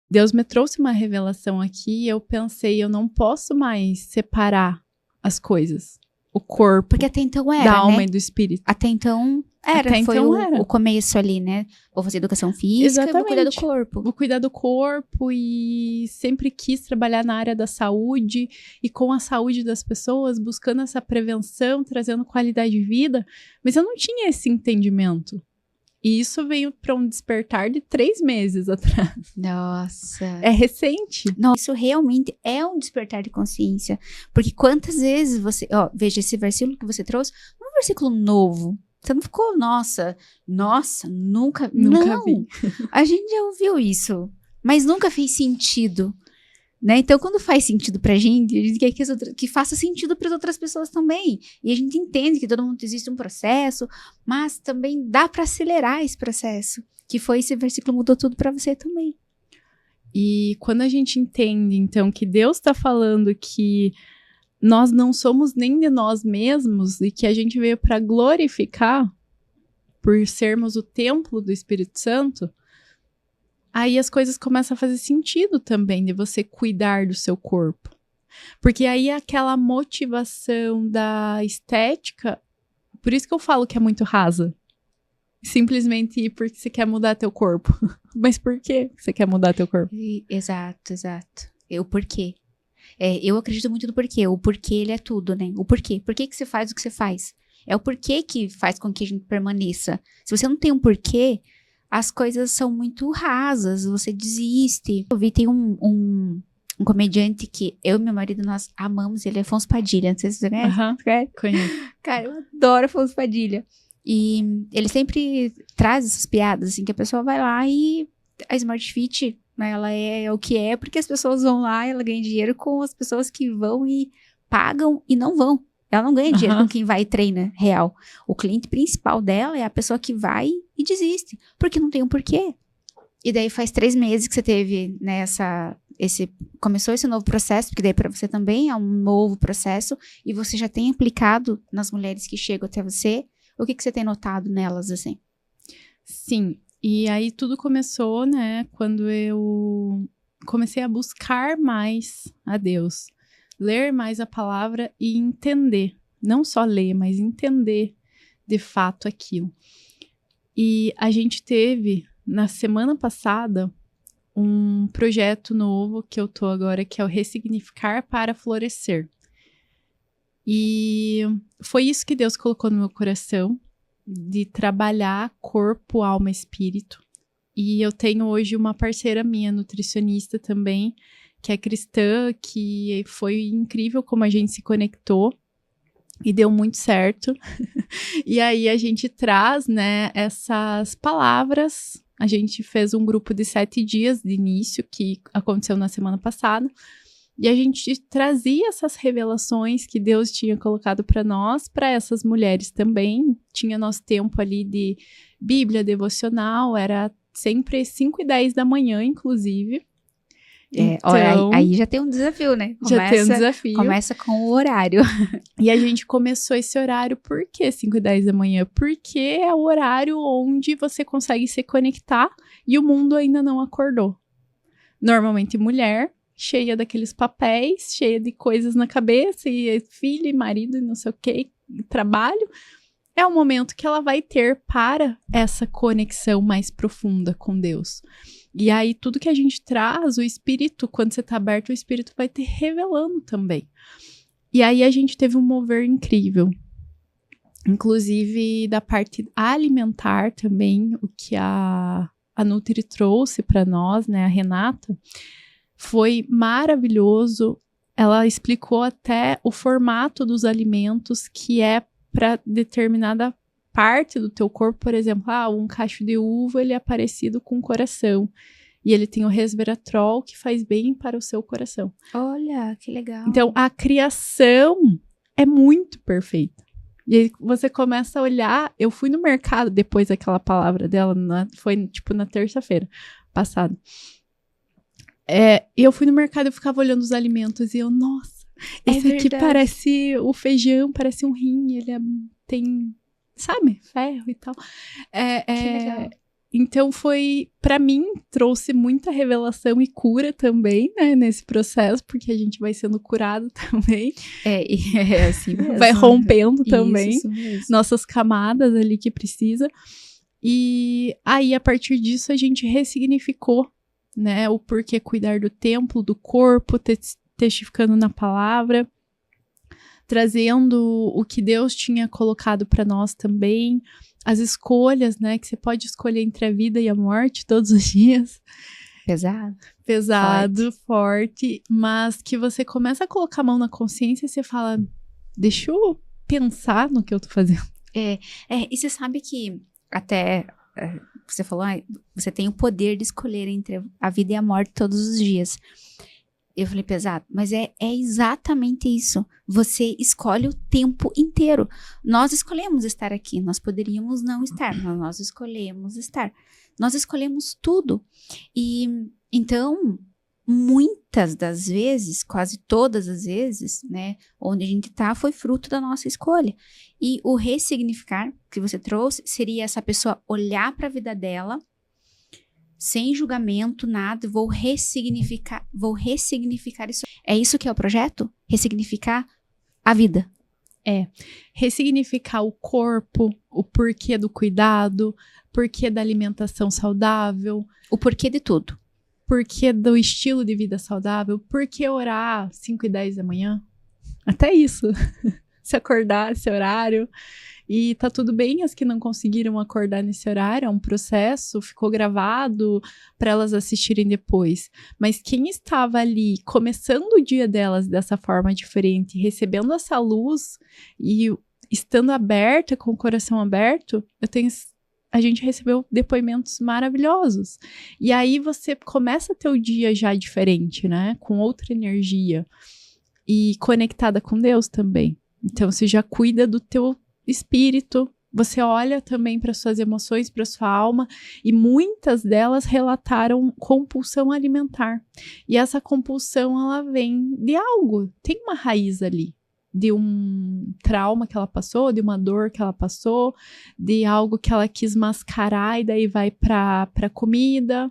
Deus me trouxe uma revelação aqui e eu pensei, eu não posso mais separar as coisas. O corpo, porque até então era, da alma, né? E do espírito. Até então era, foi o começo ali, né? Vou fazer educação física. Exatamente. Vou cuidar do corpo. Vou cuidar do corpo, e sempre quis trabalhar na área da saúde e com a saúde das pessoas, buscando essa prevenção, trazendo qualidade de vida, mas eu não tinha esse entendimento. E isso veio para um despertar de 3 meses atrás. Nossa. É recente. Nossa, isso realmente é um despertar de consciência. Porque quantas vezes você... veja, esse versículo que você trouxe, não é um versículo novo. Você não ficou, nossa, nunca não, vi. A gente já ouviu isso, mas nunca fez sentido. Né? Então, quando faz sentido pra gente, a gente quer que faça sentido para as outras pessoas também. E a gente entende que todo mundo existe um processo, mas também dá para acelerar esse processo. Que foi esse versículo mudou tudo pra você também. E quando a gente entende, então, que Deus está falando que nós não somos nem de nós mesmos e que a gente veio para glorificar por sermos o templo do Espírito Santo, aí as coisas começam a fazer sentido também de você cuidar do seu corpo. Porque aí aquela motivação da estética, por isso que eu falo que é muito rasa. Simplesmente ir porque você quer mudar teu corpo. Mas por que você quer mudar teu corpo? Exato. O porquê. Eu acredito muito no porquê. O porquê, ele é tudo, né? O porquê. Por que você faz o que você faz? É o porquê que faz com que a gente permaneça. Se você não tem um porquê, as coisas são muito rasas. Você desiste. Eu vi, tem um comediante que eu e meu marido, nós amamos. Ele é Afonso Padilha. Não sei se você conhece. Conheço. Cara, eu adoro Afonso Padilha. E ele sempre traz essas piadas, assim, que a pessoa vai lá e a Smart Fit, né, ela é o que é, porque as pessoas vão lá e ela ganha dinheiro com as pessoas que vão e pagam e não vão. Ela não ganha dinheiro com quem vai e treina real. O cliente principal dela é a pessoa que vai e desiste, porque não tem um porquê. E daí faz 3 meses que você teve, né, começou esse novo processo, porque daí para você também é um novo processo, e você já tem aplicado nas mulheres que chegam até você. O que você tem notado nelas, assim? Sim, e aí tudo começou, né, quando eu comecei a buscar mais a Deus, ler mais a palavra e entender, não só ler, mas entender de fato aquilo. E a gente teve, na semana passada, um projeto novo que eu tô agora, que é o Ressignificar para Florescer. E foi isso que Deus colocou no meu coração, de trabalhar corpo, alma e espírito. E eu tenho hoje uma parceira minha, nutricionista também, que é cristã, que foi incrível como a gente se conectou e deu muito certo. E aí a gente traz, né, essas palavras. A gente fez um grupo de 7 dias de início, que aconteceu na semana passada. E a gente trazia essas revelações que Deus tinha colocado para nós, para essas mulheres também. Tinha nosso tempo ali de Bíblia devocional, era sempre 5:10 da manhã, inclusive. Então, aí já tem um desafio, né? Já tem um desafio. Começa com o horário. E a gente começou esse horário, por que 5:10 da manhã? Porque é o horário onde você consegue se conectar e o mundo ainda não acordou. Normalmente mulher, cheia daqueles papéis, cheia de coisas na cabeça, e filho, e marido, e não sei o que, trabalho, é o momento que ela vai ter para essa conexão mais profunda com Deus. E aí, tudo que a gente traz, o Espírito, quando você está aberto, o Espírito vai te revelando também. E aí, a gente teve um mover incrível. Inclusive, da parte alimentar também, o que a Nutri trouxe para nós, né, a Renata, foi maravilhoso. Ela explicou até o formato dos alimentos, que é para determinada parte do teu corpo. Por exemplo, um cacho de uva, ele é parecido com o coração. E ele tem o resveratrol, que faz bem para o seu coração. Olha, que legal. Então, a criação é muito perfeita. E aí você começa a olhar. Eu fui no mercado depois daquela palavra dela, foi tipo na terça-feira passada. E eu fui no mercado, eu ficava olhando os alimentos e eu, nossa, esse aqui parece o feijão, parece um rim, ele tem, sabe, ferro e tal. Que legal. Então pra mim, trouxe muita revelação e cura também, né, nesse processo, porque a gente vai sendo curado também. É assim mesmo. Vai rompendo também isso mesmo. Nossas camadas ali que precisa. E aí, a partir disso, a gente ressignificou, né, o porquê cuidar do templo, do corpo, testificando na palavra, trazendo o que Deus tinha colocado para nós também, as escolhas, né, que você pode escolher entre a vida e a morte todos os dias. Pesado, forte, mas que você começa a colocar a mão na consciência e você fala, deixa eu pensar no que eu tô fazendo. E você sabe que até... Você falou, você tem o poder de escolher entre a vida e a morte todos os dias. Eu falei, pesado, mas é exatamente isso. Você escolhe o tempo inteiro. Nós escolhemos estar aqui, nós poderíamos não estar, mas nós escolhemos estar. Nós escolhemos tudo. E então, muitas das vezes, quase todas as vezes, né, onde a gente tá foi fruto da nossa escolha. E o ressignificar que você trouxe seria essa pessoa olhar para a vida dela sem julgamento, nada, vou ressignificar isso. É isso que é o projeto? Ressignificar a vida. Ressignificar o corpo, o porquê do cuidado, porquê da alimentação saudável. O porquê de tudo. Porquê do estilo de vida saudável, porquê orar 5:10 da manhã. Até isso. Se acordar esse horário. E tá tudo bem as que não conseguiram acordar nesse horário, é um processo, ficou gravado para elas assistirem depois. Mas quem estava ali começando o dia delas dessa forma diferente, recebendo essa luz e estando aberta, com o coração aberto, a gente recebeu depoimentos maravilhosos. E aí você começa a ter o dia já diferente, né? Com outra energia e conectada com Deus também. Então você já cuida do teu espírito, você olha também para suas emoções, para sua alma, e muitas delas relataram compulsão alimentar. E essa compulsão, ela vem de algo, tem uma raiz ali, de um trauma que ela passou, de uma dor que ela passou, de algo que ela quis mascarar e daí vai para comida,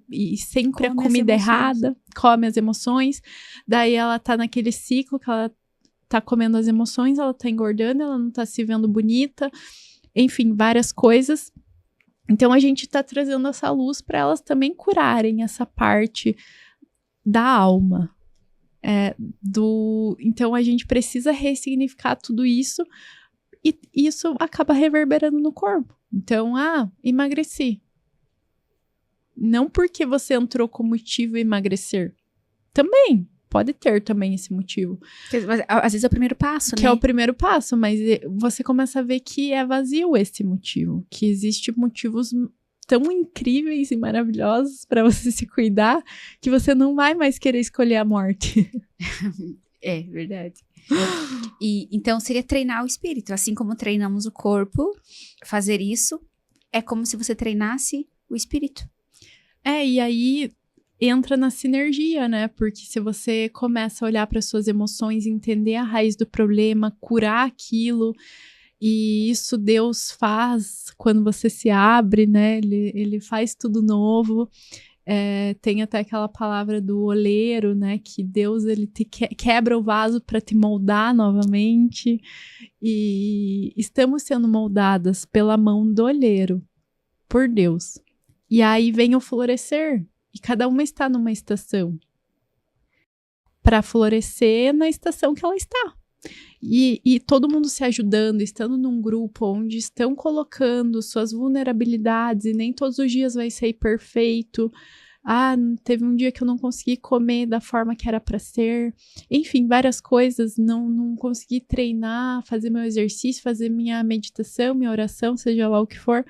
e sempre come a comida errada, come as emoções, daí ela tá naquele ciclo que ela tá comendo as emoções, ela tá engordando, ela não tá se vendo bonita, enfim, várias coisas. Então a gente tá trazendo essa luz para elas também curarem essa parte da alma. Então a gente precisa ressignificar tudo isso e isso acaba reverberando no corpo. Então, emagreci. Não porque você entrou com motivo emagrecer. Também. Pode ter também esse motivo. Às vezes é o primeiro passo, né? Que é o primeiro passo, mas você começa a ver que é vazio esse motivo. Que existem motivos tão incríveis e maravilhosos para você se cuidar que você não vai mais querer escolher a morte. É verdade. E então seria treinar o espírito. Assim como treinamos o corpo, fazer isso é como se você treinasse o espírito. E aí entra na sinergia, né? Porque se você começa a olhar para suas emoções, entender a raiz do problema, curar aquilo, e isso Deus faz quando você se abre, né? Ele faz tudo novo. Tem até aquela palavra do oleiro, né? Que Deus ele te quebra o vaso para te moldar novamente. E estamos sendo moldadas pela mão do oleiro, por Deus. E aí vem o florescer. E cada uma está numa estação para florescer na estação que ela está. E todo mundo se ajudando, estando num grupo onde estão colocando suas vulnerabilidades e nem todos os dias vai ser perfeito. Teve um dia que eu não consegui comer da forma que era para ser. Enfim, várias coisas. Não consegui treinar, fazer meu exercício, fazer minha meditação, minha oração, seja lá o que for.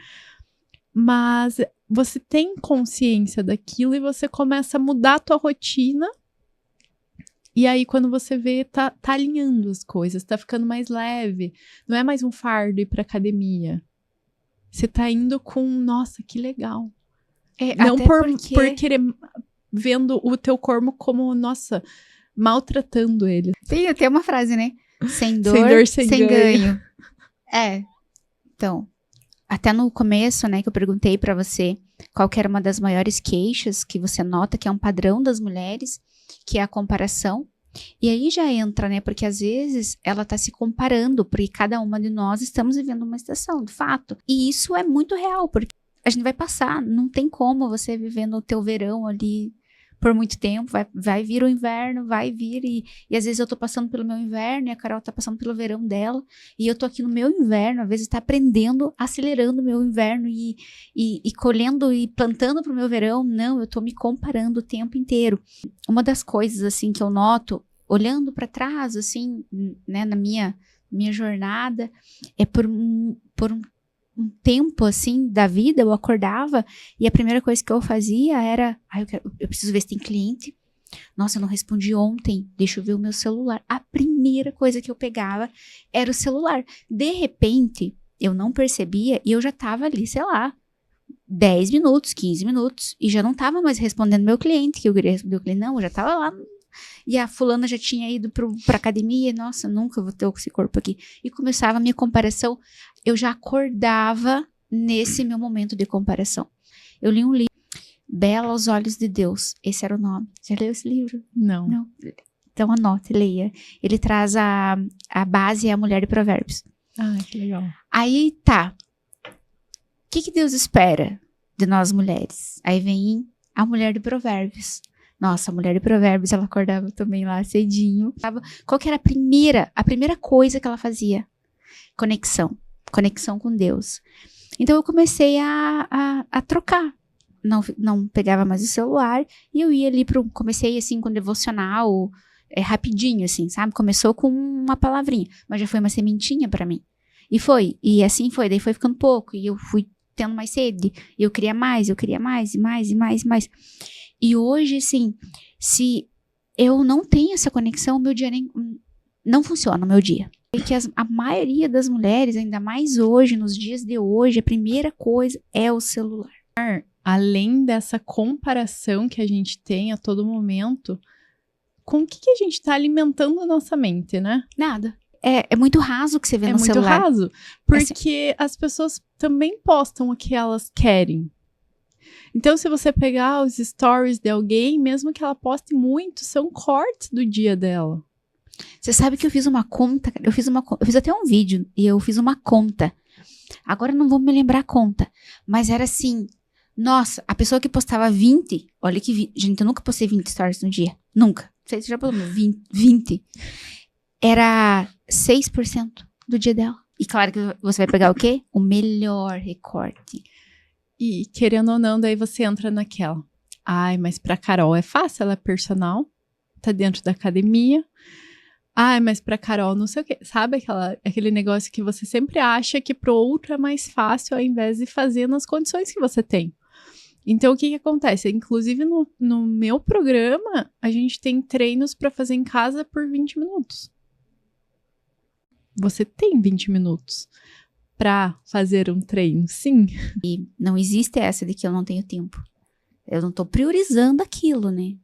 Mas você tem consciência daquilo e você começa a mudar a tua rotina. E aí, quando você vê, tá alinhando as coisas, tá ficando mais leve. Não é mais um fardo ir pra academia. Você tá indo com, nossa, que legal. Não por querer, vendo o teu corpo como, nossa, maltratando ele. Tem uma frase, né? Sem dor, sem ganho. Então, até no começo, né, que eu perguntei pra você qual que era uma das maiores queixas que você nota que é um padrão das mulheres, que é a comparação. E aí já entra, né, porque às vezes ela tá se comparando, porque cada uma de nós estamos vivendo uma estação, de fato. E isso é muito real, porque a gente vai passar, não tem como você viver no teu verão ali por muito tempo, vai vir o inverno, vai vir, e às vezes eu tô passando pelo meu inverno, e a Carol tá passando pelo verão dela, e eu tô aqui no meu inverno, às vezes tá aprendendo, acelerando o meu inverno, e colhendo e plantando pro meu verão. Não, eu tô me comparando o tempo inteiro. Uma das coisas, assim, que eu noto, olhando para trás, assim, né, na minha jornada, é por um tempo, assim, da vida, eu acordava e a primeira coisa que eu fazia era, eu preciso ver se tem cliente. Nossa, eu não respondi ontem, deixa eu ver o meu celular. A primeira coisa que eu pegava era o celular. De repente, eu não percebia e eu já tava ali, sei lá, 10 minutos, 15 minutos, e já não tava mais respondendo meu cliente, que eu queria responder o cliente, não, eu já tava lá, e a fulana já tinha ido pra academia, nossa, nunca vou ter esse corpo aqui. E começava a minha comparação, eu já acordava nesse meu momento de comparação. Eu li um livro, Bela aos Olhos de Deus, esse era o nome. Já leu esse livro? Não. Não. Então anote, leia. Ele traz a base é a mulher de provérbios. Ah, que legal. Aí tá. O que Deus espera de nós mulheres? Aí vem a mulher de provérbios. Nossa, a mulher de provérbios, ela acordava também lá cedinho. Qual que era a primeira coisa que ela fazia? Conexão com Deus. Então eu comecei a trocar. Não pegava mais o celular e eu ia ali comecei assim com devocional, rapidinho assim, sabe? Começou com uma palavrinha, mas já foi uma sementinha pra mim. E assim foi, daí foi ficando pouco e eu fui tendo mais sede, e eu queria mais, e mais. E hoje, assim, se eu não tenho essa conexão, meu dia não funciona, o meu dia. E que a maioria das mulheres, ainda mais hoje, nos dias de hoje, a primeira coisa é o celular. Além dessa comparação que a gente tem a todo momento, com o que a gente está alimentando a nossa mente, né? Nada. É muito raso o que você vê no celular. É muito raso, porque as pessoas também postam o que elas querem. Então, se você pegar os stories de alguém, mesmo que ela poste muito, são cortes do dia dela. Você sabe que eu fiz uma conta, eu fiz até um vídeo, e eu fiz uma conta. Agora eu não vou me lembrar a conta, mas era assim, nossa, a pessoa que postava 20, olha que, gente, eu nunca postei 20 stories no dia, nunca. Você já falou 20, era 6% do dia dela. E claro que você vai pegar o quê? O melhor recorte. E querendo ou não, daí você entra naquela. Ai, mas pra Carol é fácil, ela é personal, tá dentro da academia. Ai, mas pra Carol não sei o quê. Sabe aquele negócio que você sempre acha que pro outro é mais fácil, ao invés de fazer nas condições que você tem. Então, o que acontece? Inclusive, no meu programa, a gente tem treinos pra fazer em casa por 20 minutos. Você tem 20 minutos pra fazer um treino, sim. E não existe essa de que eu não tenho tempo. Eu não tô priorizando aquilo, né?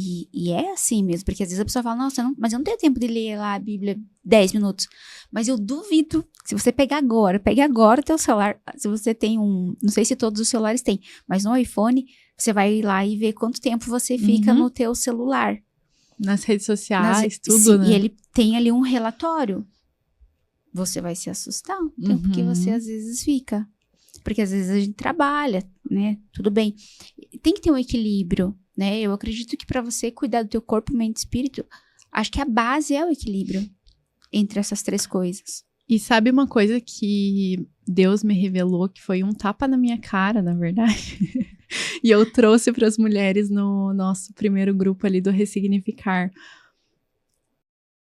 E é assim mesmo, porque às vezes a pessoa fala, nossa, mas eu não tenho tempo de ler lá a Bíblia 10 minutos. Mas eu duvido, se você pegue agora o teu celular, se você tem não sei se todos os celulares têm, mas no iPhone, você vai lá e vê quanto tempo você fica no teu celular. Nas redes sociais, tudo, né? E ele tem ali um relatório. Você vai se assustar o tempo que você às vezes fica. Porque às vezes a gente trabalha, né? Tudo bem. Tem que ter um equilíbrio, né? Eu acredito que para você cuidar do teu corpo, mente e espírito, acho que a base é o equilíbrio entre essas três coisas. E sabe uma coisa que Deus me revelou, que foi um tapa na minha cara, na verdade? E eu trouxe para as mulheres no nosso primeiro grupo ali do Ressignificar.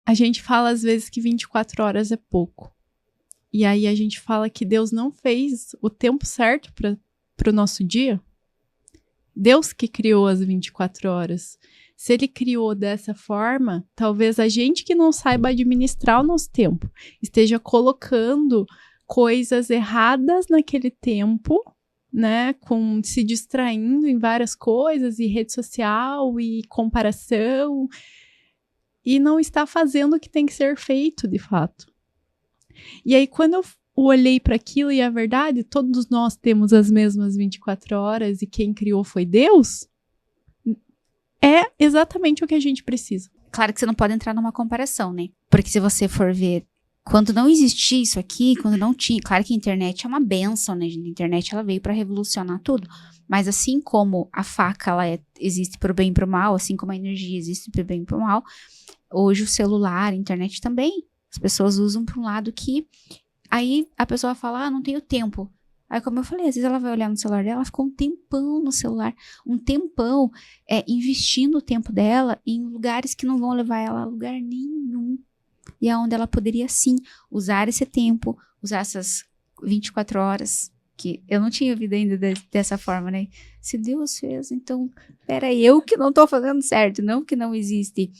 A gente fala às vezes que 24 horas é pouco. E aí a gente fala que Deus não fez o tempo certo para o nosso dia. Deus que criou as 24 horas. Se ele criou dessa forma, talvez a gente que não saiba administrar o nosso tempo esteja colocando coisas erradas naquele tempo, né? Se distraindo em várias coisas, e rede social, e comparação, e não está fazendo o que tem que ser feito, de fato. E aí, quando eu olhei para aquilo, e a verdade, todos nós temos as mesmas 24 horas, e quem criou foi Deus, é exatamente o que a gente precisa. Claro que você não pode entrar numa comparação, né? Porque se você for ver, quando não existia isso aqui, quando não tinha... Claro que a internet é uma bênção, né? A internet, ela veio para revolucionar tudo. Mas assim como a faca, ela existe pro bem e pro mal, assim como a energia existe pro bem e pro mal, hoje o celular, a internet também, as pessoas usam para um lado que... Aí a pessoa fala, não tenho tempo. Aí, como eu falei, às vezes ela vai olhar no celular dela, ela ficou um tempão no celular, um tempão investindo o tempo dela em lugares que não vão levar ela a lugar nenhum. E é onde ela poderia, sim, usar esse tempo, usar essas 24 horas, que eu não tinha vida ainda dessa forma, né? Se Deus fez, então, peraí, eu que não tô fazendo certo, não que não existe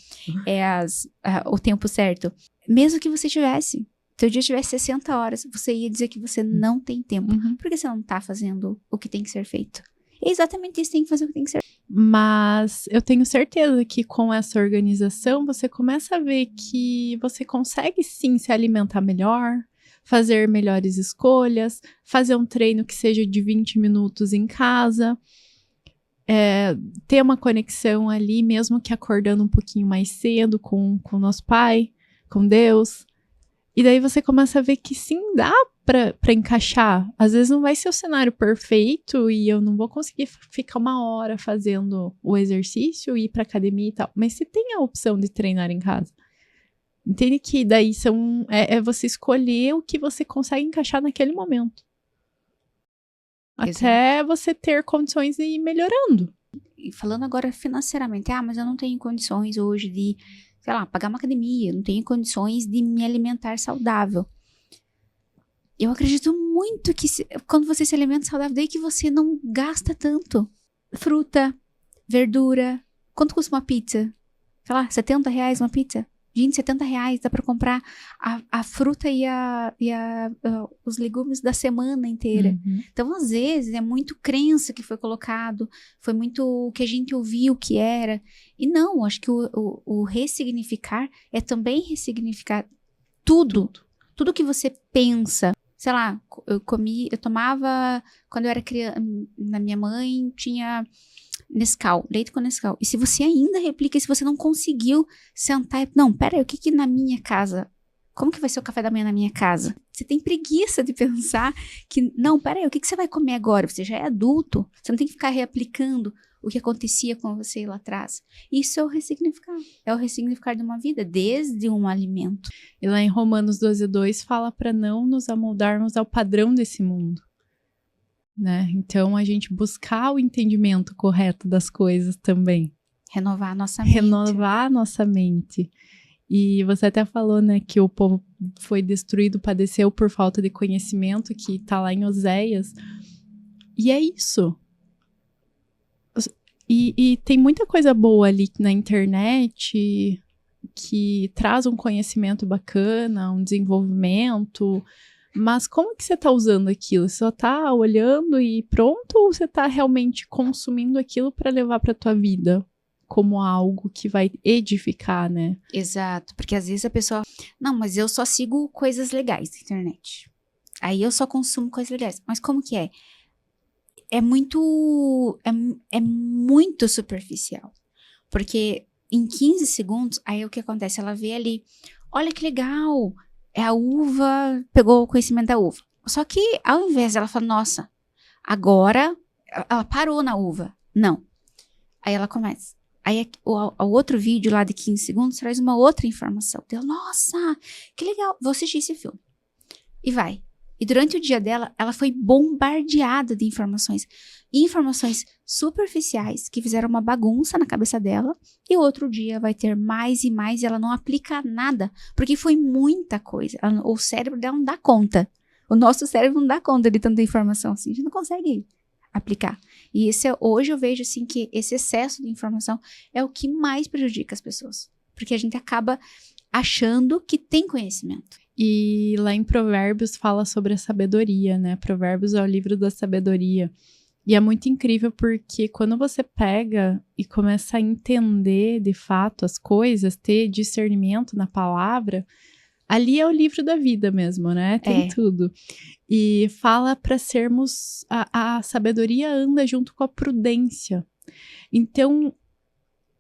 o tempo certo. Mesmo que você tivesse, Se o dia tivesse 60 horas, você ia dizer que você não tem tempo. Uhum. Por que você não tá fazendo o que tem que ser feito? É exatamente isso, tem que fazer o que tem que ser feito. Mas eu tenho certeza que com essa organização, você começa a ver que você consegue sim se alimentar melhor, fazer melhores escolhas, fazer um treino que seja de 20 minutos em casa, ter uma conexão ali, mesmo que acordando um pouquinho mais cedo com o nosso Pai, com Deus. E daí você começa a ver que sim, dá pra encaixar. Às vezes não vai ser o cenário perfeito e eu não vou conseguir ficar 1 hora fazendo o exercício, ir pra academia e tal. Mas você tem a opção de treinar em casa. Entende que daí é você escolher o que você consegue encaixar naquele momento. Até você ter condições de ir melhorando. E falando agora financeiramente, mas eu não tenho condições hoje de, sei lá, pagar uma academia, não tenho condições de me alimentar saudável. Eu acredito muito que quando você se alimenta saudável, daí que você não gasta tanto. Fruta, verdura. Quanto custa uma pizza? Sei lá, R$70 uma pizza? Gente, R$70 dá pra comprar a fruta e os legumes da semana inteira. Uhum. Então, às vezes, é muito crença que foi colocado, foi muito o que a gente ouviu que era. E não, acho que o ressignificar é também ressignificar tudo. Tudo que você pensa. Sei lá, eu tomava, quando eu era criança, na minha mãe tinha Nescau, leite com Nescau. E se você ainda replica, se você não conseguiu sentar, não, peraí, o que na minha casa? Como que vai ser o café da manhã na minha casa? Você tem preguiça de pensar que, não, peraí, o que você vai comer agora? Você já é adulto, você não tem que ficar reaplicando o que acontecia com você lá atrás. Isso é o ressignificar de uma vida, desde um alimento. E lá em Romanos 12:2 fala para não nos amoldarmos ao padrão desse mundo. Né? Então, a gente buscar o entendimento correto das coisas também. Renovar a nossa mente. Renovar a nossa mente. E você até falou, né, que o povo foi destruído, padeceu por falta de conhecimento, que tá lá em Oséias. E é isso. E tem muita coisa boa ali na internet que traz um conhecimento bacana, um desenvolvimento. Mas como que você tá usando aquilo? Você só tá olhando e pronto? Ou você tá realmente consumindo aquilo para levar pra tua vida? Como algo que vai edificar, né? Exato, porque às vezes a pessoa... Não, mas eu só sigo coisas legais na internet. Aí eu só consumo coisas legais. Mas como que é? É muito superficial. Porque em 15 segundos, aí o que acontece? Ela vê ali, olha que legal, é a uva, pegou o conhecimento da uva. Só que ao invés dela falar, nossa, agora ela parou na uva. Não. Aí ela começa. Aí o outro vídeo lá de 15 segundos traz uma outra informação. Ela, nossa, que legal, vou assistir esse filme. E vai. E durante o dia dela, ela foi bombardeada de informações. Informações superficiais que fizeram uma bagunça na cabeça dela. E outro dia vai ter mais e mais e ela não aplica nada. Porque foi muita coisa. O cérebro dela não dá conta. O nosso cérebro não dá conta de tanta informação assim. A gente não consegue aplicar. E hoje eu vejo assim que esse excesso de informação é o que mais prejudica as pessoas. Porque a gente acaba achando que tem conhecimento. E lá em Provérbios fala sobre a sabedoria, né? Provérbios é o livro da sabedoria. E é muito incrível porque quando você pega e começa a entender de fato as coisas, ter discernimento na palavra, ali é o livro da vida mesmo, né? Tem tudo. E fala para sermos... A sabedoria anda junto com a prudência. Então,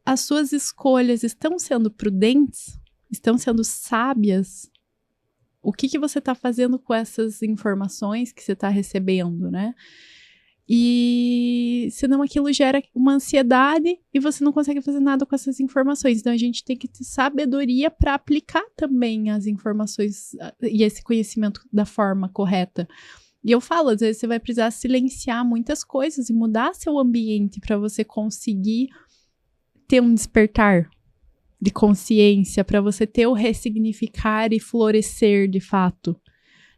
as suas escolhas estão sendo prudentes? Estão sendo sábias? O que você está fazendo com essas informações que você está recebendo, né? E senão aquilo gera uma ansiedade e você não consegue fazer nada com essas informações. Então a gente tem que ter sabedoria para aplicar também as informações e esse conhecimento da forma correta. E eu falo, às vezes você vai precisar silenciar muitas coisas e mudar seu ambiente para você conseguir ter um despertar de consciência, para você ter o ressignificar e florescer de fato,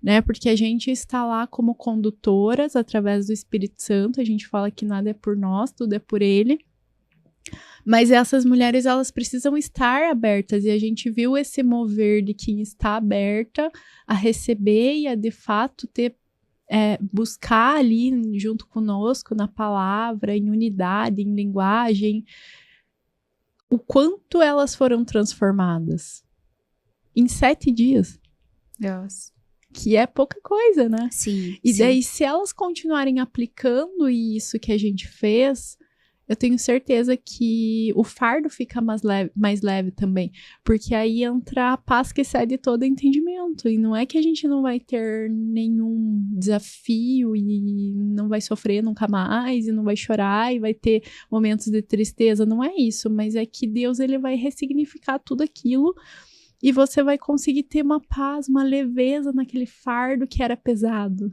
né? Porque a gente está lá como condutoras através do Espírito Santo, a gente fala que nada é por nós, tudo é por ele, Mas essas mulheres, elas precisam estar abertas, e a gente viu esse mover de quem está aberta a receber e a, de fato, buscar ali junto conosco, na palavra, em unidade, em linguagem, o quanto elas foram transformadas em 7 dias. Deus. Que é pouca coisa, né? Sim. E daí, se elas continuarem aplicando isso que a gente fez, eu tenho certeza que o fardo fica mais leve também. Porque aí entra a paz que excede todo entendimento. E não é que a gente não vai ter nenhum desafio e não vai sofrer nunca mais, e não vai chorar, e vai ter momentos de tristeza. Não é isso, mas é que Deus, ele vai ressignificar tudo aquilo. E você vai conseguir ter uma paz, uma leveza naquele fardo que era pesado.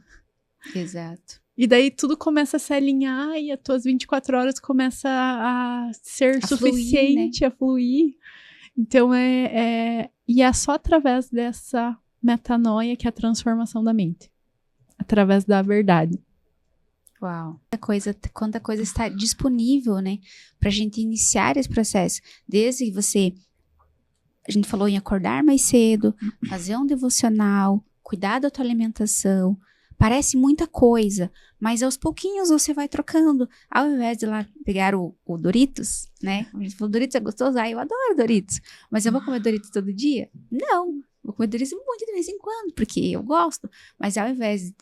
Exato. E daí tudo começa a se alinhar e as tuas 24 horas começa a ser suficiente, fluir, né? a fluir. Então, e é só através dessa metanoia que é a transformação da mente. Através da verdade. Uau. Quanta coisa está disponível, né? Pra gente iniciar esse processo. Desde que você... A gente falou em acordar mais cedo, fazer um devocional, cuidar da tua alimentação. Parece muita coisa, mas aos pouquinhos você vai trocando. Ao invés de lá pegar o Doritos, né? A gente falou, Doritos é gostoso, eu adoro Doritos. Mas eu vou comer Doritos todo dia? Não, vou comer Doritos muito de vez em quando, porque eu gosto. Mas ao invés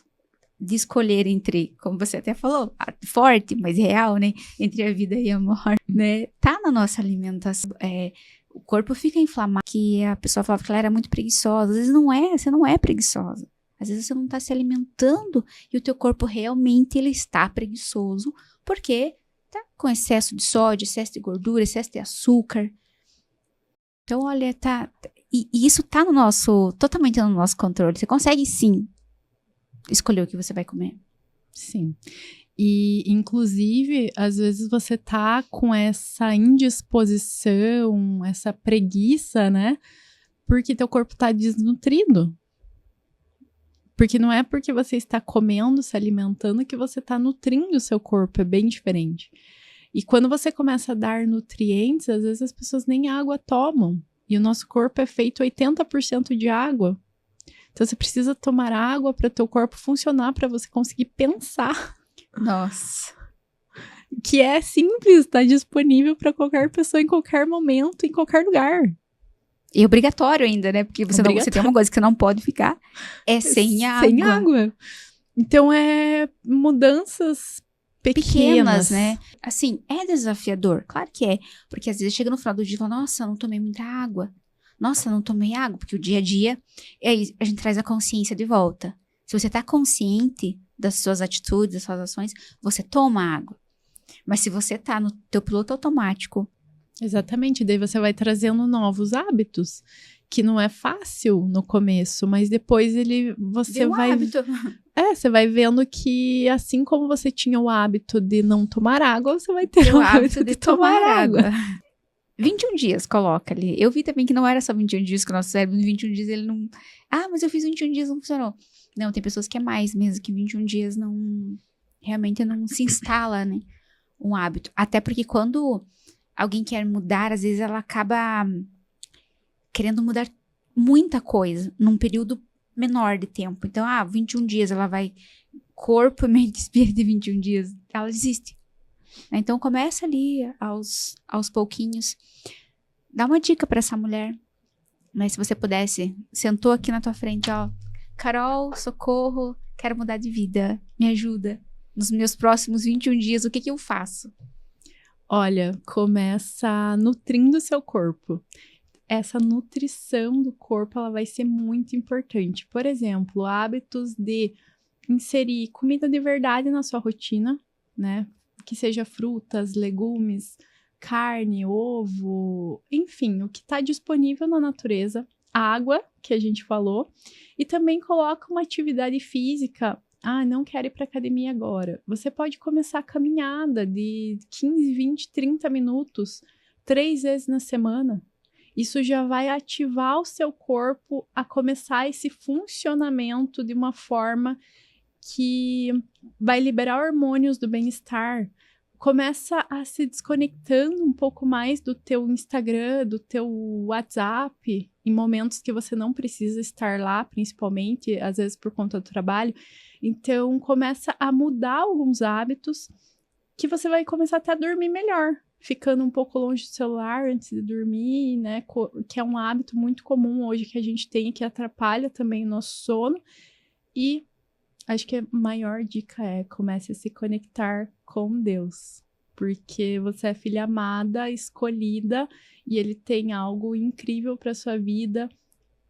de escolher entre, como você até falou, forte, mas real, né? Entre a vida e a morte, né? Tá na nossa alimentação. O corpo fica inflamado, que a pessoa falava que ela era muito preguiçosa. Às vezes não é, você não é preguiçosa. Às vezes você não está se alimentando e o teu corpo realmente ele está preguiçoso porque tá com excesso de sódio, excesso de gordura, excesso de açúcar. Então, olha, e isso tá totalmente no nosso controle. Você consegue sim escolher o que você vai comer. Sim. E, inclusive, às vezes você tá com essa indisposição, essa preguiça, né? Porque teu corpo tá desnutrido. Porque não é porque você está comendo, se alimentando, que você está nutrindo o seu corpo. É bem diferente. E quando você começa a dar nutrientes, às vezes as pessoas nem água tomam. E o nosso corpo é feito 80% de água. Então você precisa tomar água para o teu corpo funcionar, para você conseguir pensar. Nossa. Que é simples, está disponível para qualquer pessoa em qualquer momento, em qualquer lugar. E obrigatório ainda, né? Porque você tem uma coisa que você não pode ficar, sem água. Sem água. Então, mudanças pequenas, né? Assim, é desafiador. Claro que é. Porque às vezes chega no final do dia e fala, nossa, não tomei muita água. Nossa, não tomei água. Porque o dia a dia, a gente traz a consciência de volta. Se você tá consciente das suas atitudes, das suas ações, você toma água. Mas se você tá no teu piloto automático... Exatamente, daí você vai trazendo novos hábitos, que não é fácil no começo, mas depois você vai... hábito. Você vai vendo que assim como você tinha o hábito de não tomar água, você vai ter o hábito de tomar água. 21 dias, coloca ali. Eu vi também que não era só 21 dias, que o nosso cérebro, em 21 dias, ele não... Ah, mas eu fiz 21 dias, não funcionou. Não, tem pessoas que é mais mesmo, que 21 dias realmente não se instala, né? Um hábito. Até porque quando... alguém quer mudar, às vezes ela acaba querendo mudar muita coisa num período menor de tempo. Então, 21 dias ela vai corpo, mente e espírito de 21 dias. Ela desiste. Então, começa ali aos pouquinhos. Dá uma dica para essa mulher. Mas se você pudesse, sentou aqui na tua frente, ó. Carol, socorro, quero mudar de vida. Me ajuda. Nos meus próximos 21 dias, o que eu faço? Olha, começa nutrindo o seu corpo. Essa nutrição do corpo, ela vai ser muito importante. Por exemplo, hábitos de inserir comida de verdade na sua rotina, né? Que seja frutas, legumes, carne, ovo, enfim, o que está disponível na natureza. Água, que a gente falou. E também coloca uma atividade física. Não quero ir para academia agora. Você pode começar a caminhada de 15, 20, 30 minutos, 3 vezes na semana. Isso já vai ativar o seu corpo a começar esse funcionamento de uma forma que vai liberar hormônios do bem-estar. começa a se desconectando um pouco mais do teu Instagram, do teu WhatsApp, em momentos que você não precisa estar lá, principalmente, às vezes por conta do trabalho. Então, começa a mudar alguns hábitos que você vai começar até a dormir melhor, ficando um pouco longe do celular antes de dormir, né? Que é um hábito muito comum hoje que a gente tem e que atrapalha também o nosso sono. E acho que a maior dica é comece a se conectar com Deus, porque você é filha amada, escolhida, e Ele tem algo incrível para sua vida,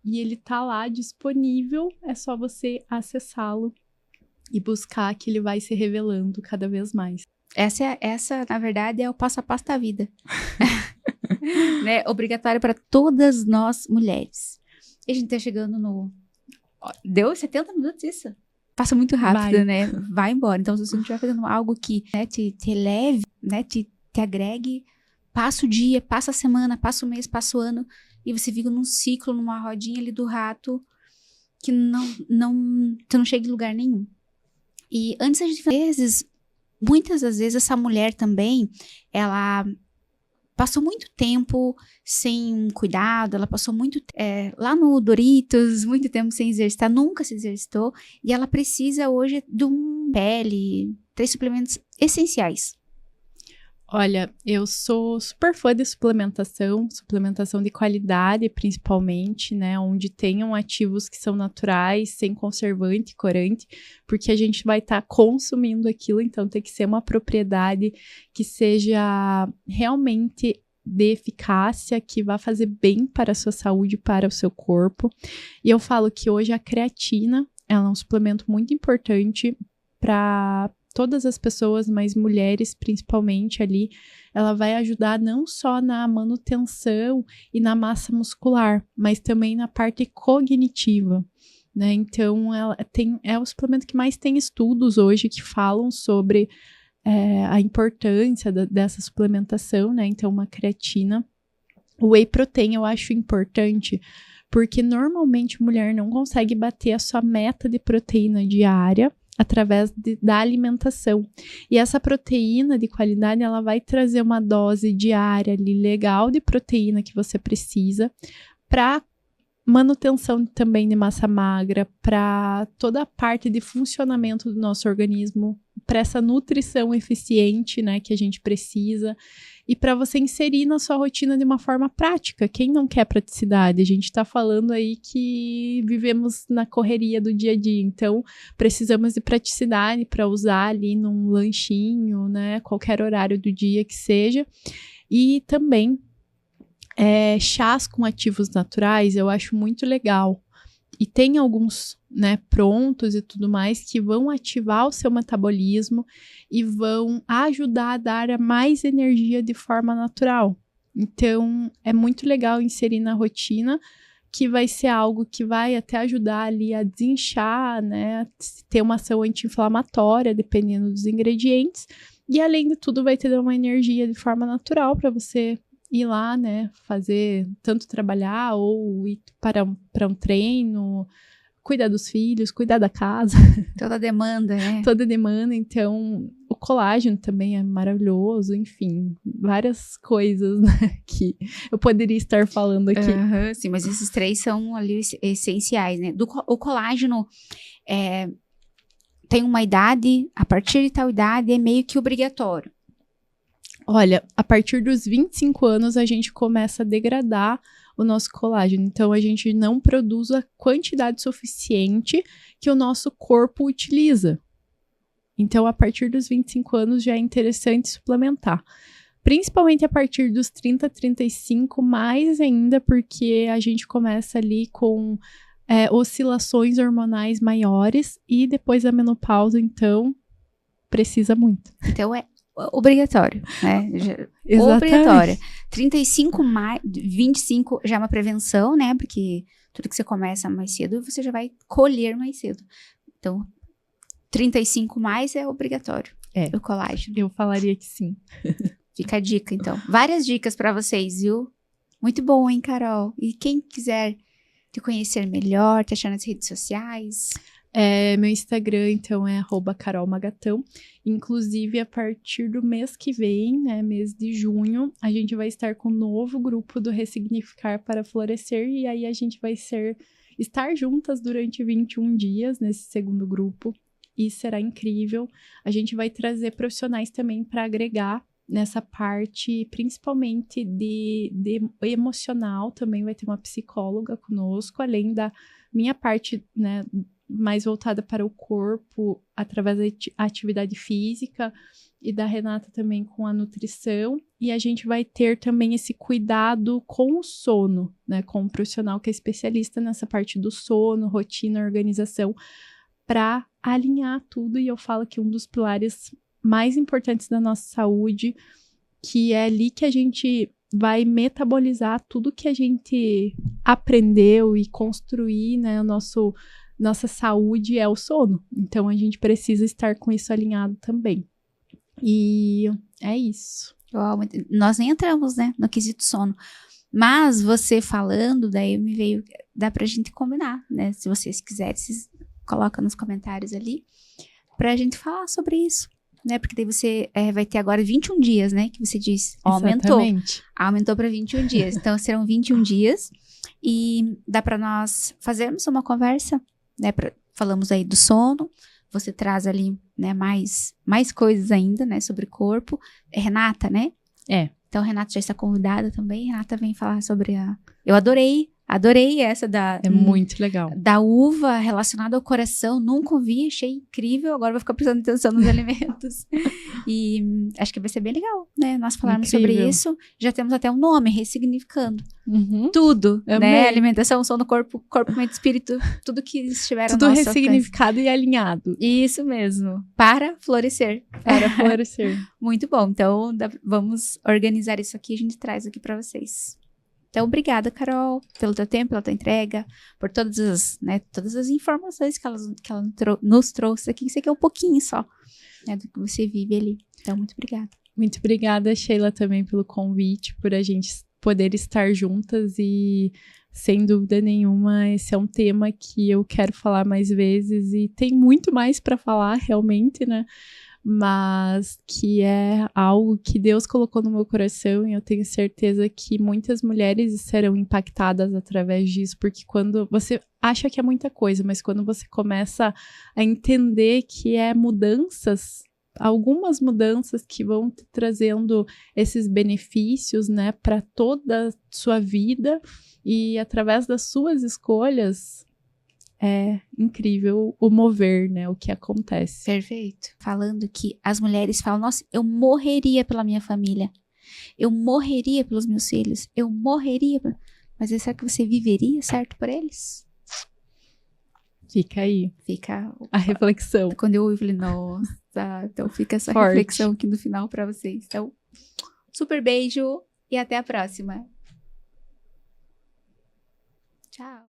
e Ele tá lá disponível, é só você acessá-lo e buscar que Ele vai se revelando cada vez mais. Essa, na verdade, é o passo a passo da vida. Né? Obrigatório para todas nós mulheres. E a gente tá chegando no... Deu 70 minutos isso? Passa muito rápido, né? Vai embora. Então, se você não estiver fazendo algo que, né, te eleve, né, te agregue, passa o dia, passa a semana, passa o mês, passa o ano, e você fica num ciclo, numa rodinha ali do rato, que você não chega em lugar nenhum. E antes a gente, muitas das vezes, essa mulher também, ela passou muito tempo sem cuidado, ela passou muito lá no Doritos, muito tempo sem exercitar, nunca se exercitou, e ela precisa hoje de um pele, 3 suplementos essenciais. Olha, eu sou super fã de suplementação de qualidade principalmente, né, onde tenham ativos que são naturais, sem conservante e corante, porque a gente vai estar consumindo aquilo, então tem que ser uma propriedade que seja realmente de eficácia, que vai fazer bem para a sua saúde, para o seu corpo. E eu falo que hoje a creatina, ela é um suplemento muito importante para todas as pessoas, mas mulheres principalmente ali, ela vai ajudar não só na manutenção e na massa muscular, mas também na parte cognitiva, né? Então, é o suplemento que mais tem estudos hoje que falam sobre a importância dessa suplementação, né? Então, uma creatina. O whey protein eu acho importante, porque normalmente a mulher não consegue bater a sua meta de proteína diária através da alimentação. E essa proteína de qualidade, ela vai trazer uma dose diária ali legal de proteína que você precisa para manutenção também de massa magra, para toda a parte de funcionamento do nosso organismo, para essa nutrição eficiente, né, que a gente precisa, e para você inserir na sua rotina de uma forma prática. Quem não quer praticidade? A gente está falando aí que vivemos na correria do dia a dia, então precisamos de praticidade para usar ali num lanchinho, né, qualquer horário do dia que seja, e também chás com ativos naturais eu acho muito legal. E tem alguns, né, prontos e tudo mais que vão ativar o seu metabolismo e vão ajudar a dar mais energia de forma natural. Então, é muito legal inserir na rotina, que vai ser algo que vai até ajudar ali a desinchar, né, ter uma ação anti-inflamatória, dependendo dos ingredientes. E, além de tudo, vai te dar uma energia de forma natural para você ir lá, né, fazer, tanto trabalhar ou ir para um treino, cuidar dos filhos, cuidar da casa. Toda demanda, né? Toda demanda, então o colágeno também é maravilhoso, enfim, várias coisas, né, que eu poderia estar falando aqui. Sim, mas esses 3 são ali essenciais, né? O colágeno tem uma idade, a partir de tal idade é meio que obrigatório. Olha, a partir dos 25 anos a gente começa a degradar o nosso colágeno. Então, a gente não produz a quantidade suficiente que o nosso corpo utiliza. Então, a partir dos 25 anos já é interessante suplementar. Principalmente a partir dos 30, 35, mais ainda, porque a gente começa ali com oscilações hormonais maiores e depois da menopausa, então, precisa muito. Então, obrigatório, né? Obrigatória. 35 mais 25 já é uma prevenção, né? Porque tudo que você começa mais cedo, você já vai colher mais cedo. Então, 35 mais é obrigatório. O colágeno. Eu falaria que sim. Fica a dica, então. Várias dicas para vocês, viu? Muito bom, hein, Carol? E quem quiser te conhecer melhor, te achar nas redes sociais? Meu Instagram, então, é @carolmagatão. Inclusive, a partir do mês que vem, né, mês de junho, a gente vai estar com um novo grupo do Ressignificar para Florescer. E aí a gente vai estar juntas durante 21 dias nesse segundo grupo. E será incrível. A gente vai trazer profissionais também para agregar nessa parte, principalmente de emocional. Também vai ter uma psicóloga conosco, além da minha parte, né, mais voltada para o corpo, através da atividade física, e da Renata também com a nutrição. E a gente vai ter também esse cuidado com o sono, né, com um profissional que é especialista nessa parte do sono, rotina, organização, para alinhar tudo. E eu falo que um dos pilares mais importantes da nossa saúde, que é ali que a gente vai metabolizar tudo que a gente aprendeu e construir, né, nossa saúde é o sono. Então, a gente precisa estar com isso alinhado também. E é isso. Nós nem entramos, né, no quesito sono. Mas você falando, daí me veio, dá pra gente combinar, né? Se vocês quiserem, vocês colocam nos comentários ali, pra gente falar sobre isso, né? Porque daí você vai ter agora 21 dias, né? Que você diz, aumentou pra 21 dias. Então, serão 21 dias e dá pra nós fazermos uma conversa, né? Falamos aí do sono, você traz ali, né, mais coisas ainda, né, sobre o corpo. Renata, né? Então, Renata já está convidada também. Renata vem falar sobre Eu adorei essa É muito legal. Da uva relacionada ao coração. Nunca ouvi, achei incrível. Agora vou ficar prestando atenção nos alimentos. E acho que vai ser bem legal, né? Nós falarmos sobre isso. Já temos até um nome, Ressignificando. Tudo, né? Alimentação, sono, corpo, mente, espírito. Tudo que estiver ao nosso alcance. Tudo ressignificado e alinhado. Isso mesmo. Para florescer. Muito bom. Então, vamos organizar isso aqui. A gente traz aqui para vocês. Então, obrigada, Carol, pelo teu tempo, pela tua entrega, por todas as informações que ela nos trouxe aqui. Isso aqui é um pouquinho só, né, do que você vive ali. Então, muito obrigada. Muito obrigada, Sheila, também pelo convite, por a gente poder estar juntas e, sem dúvida nenhuma, esse é um tema que eu quero falar mais vezes e tem muito mais para falar, realmente, né? Mas que é algo que Deus colocou no meu coração e eu tenho certeza que muitas mulheres serão impactadas através disso, porque quando você acha que é muita coisa, mas quando você começa a entender que é algumas mudanças que vão te trazendo esses benefícios, né, para toda a sua vida e através das suas escolhas, é incrível o mover, né, o que acontece. Perfeito. Falando que as mulheres falam, nossa, eu morreria pela minha família, eu morreria pelos meus filhos, eu morreria, mas será que você viveria certo por eles? Fica aí. Fica a reflexão. Quando eu ouvi, falei, nossa, então fica essa reflexão aqui no final pra vocês. Então, super beijo e até a próxima. Tchau.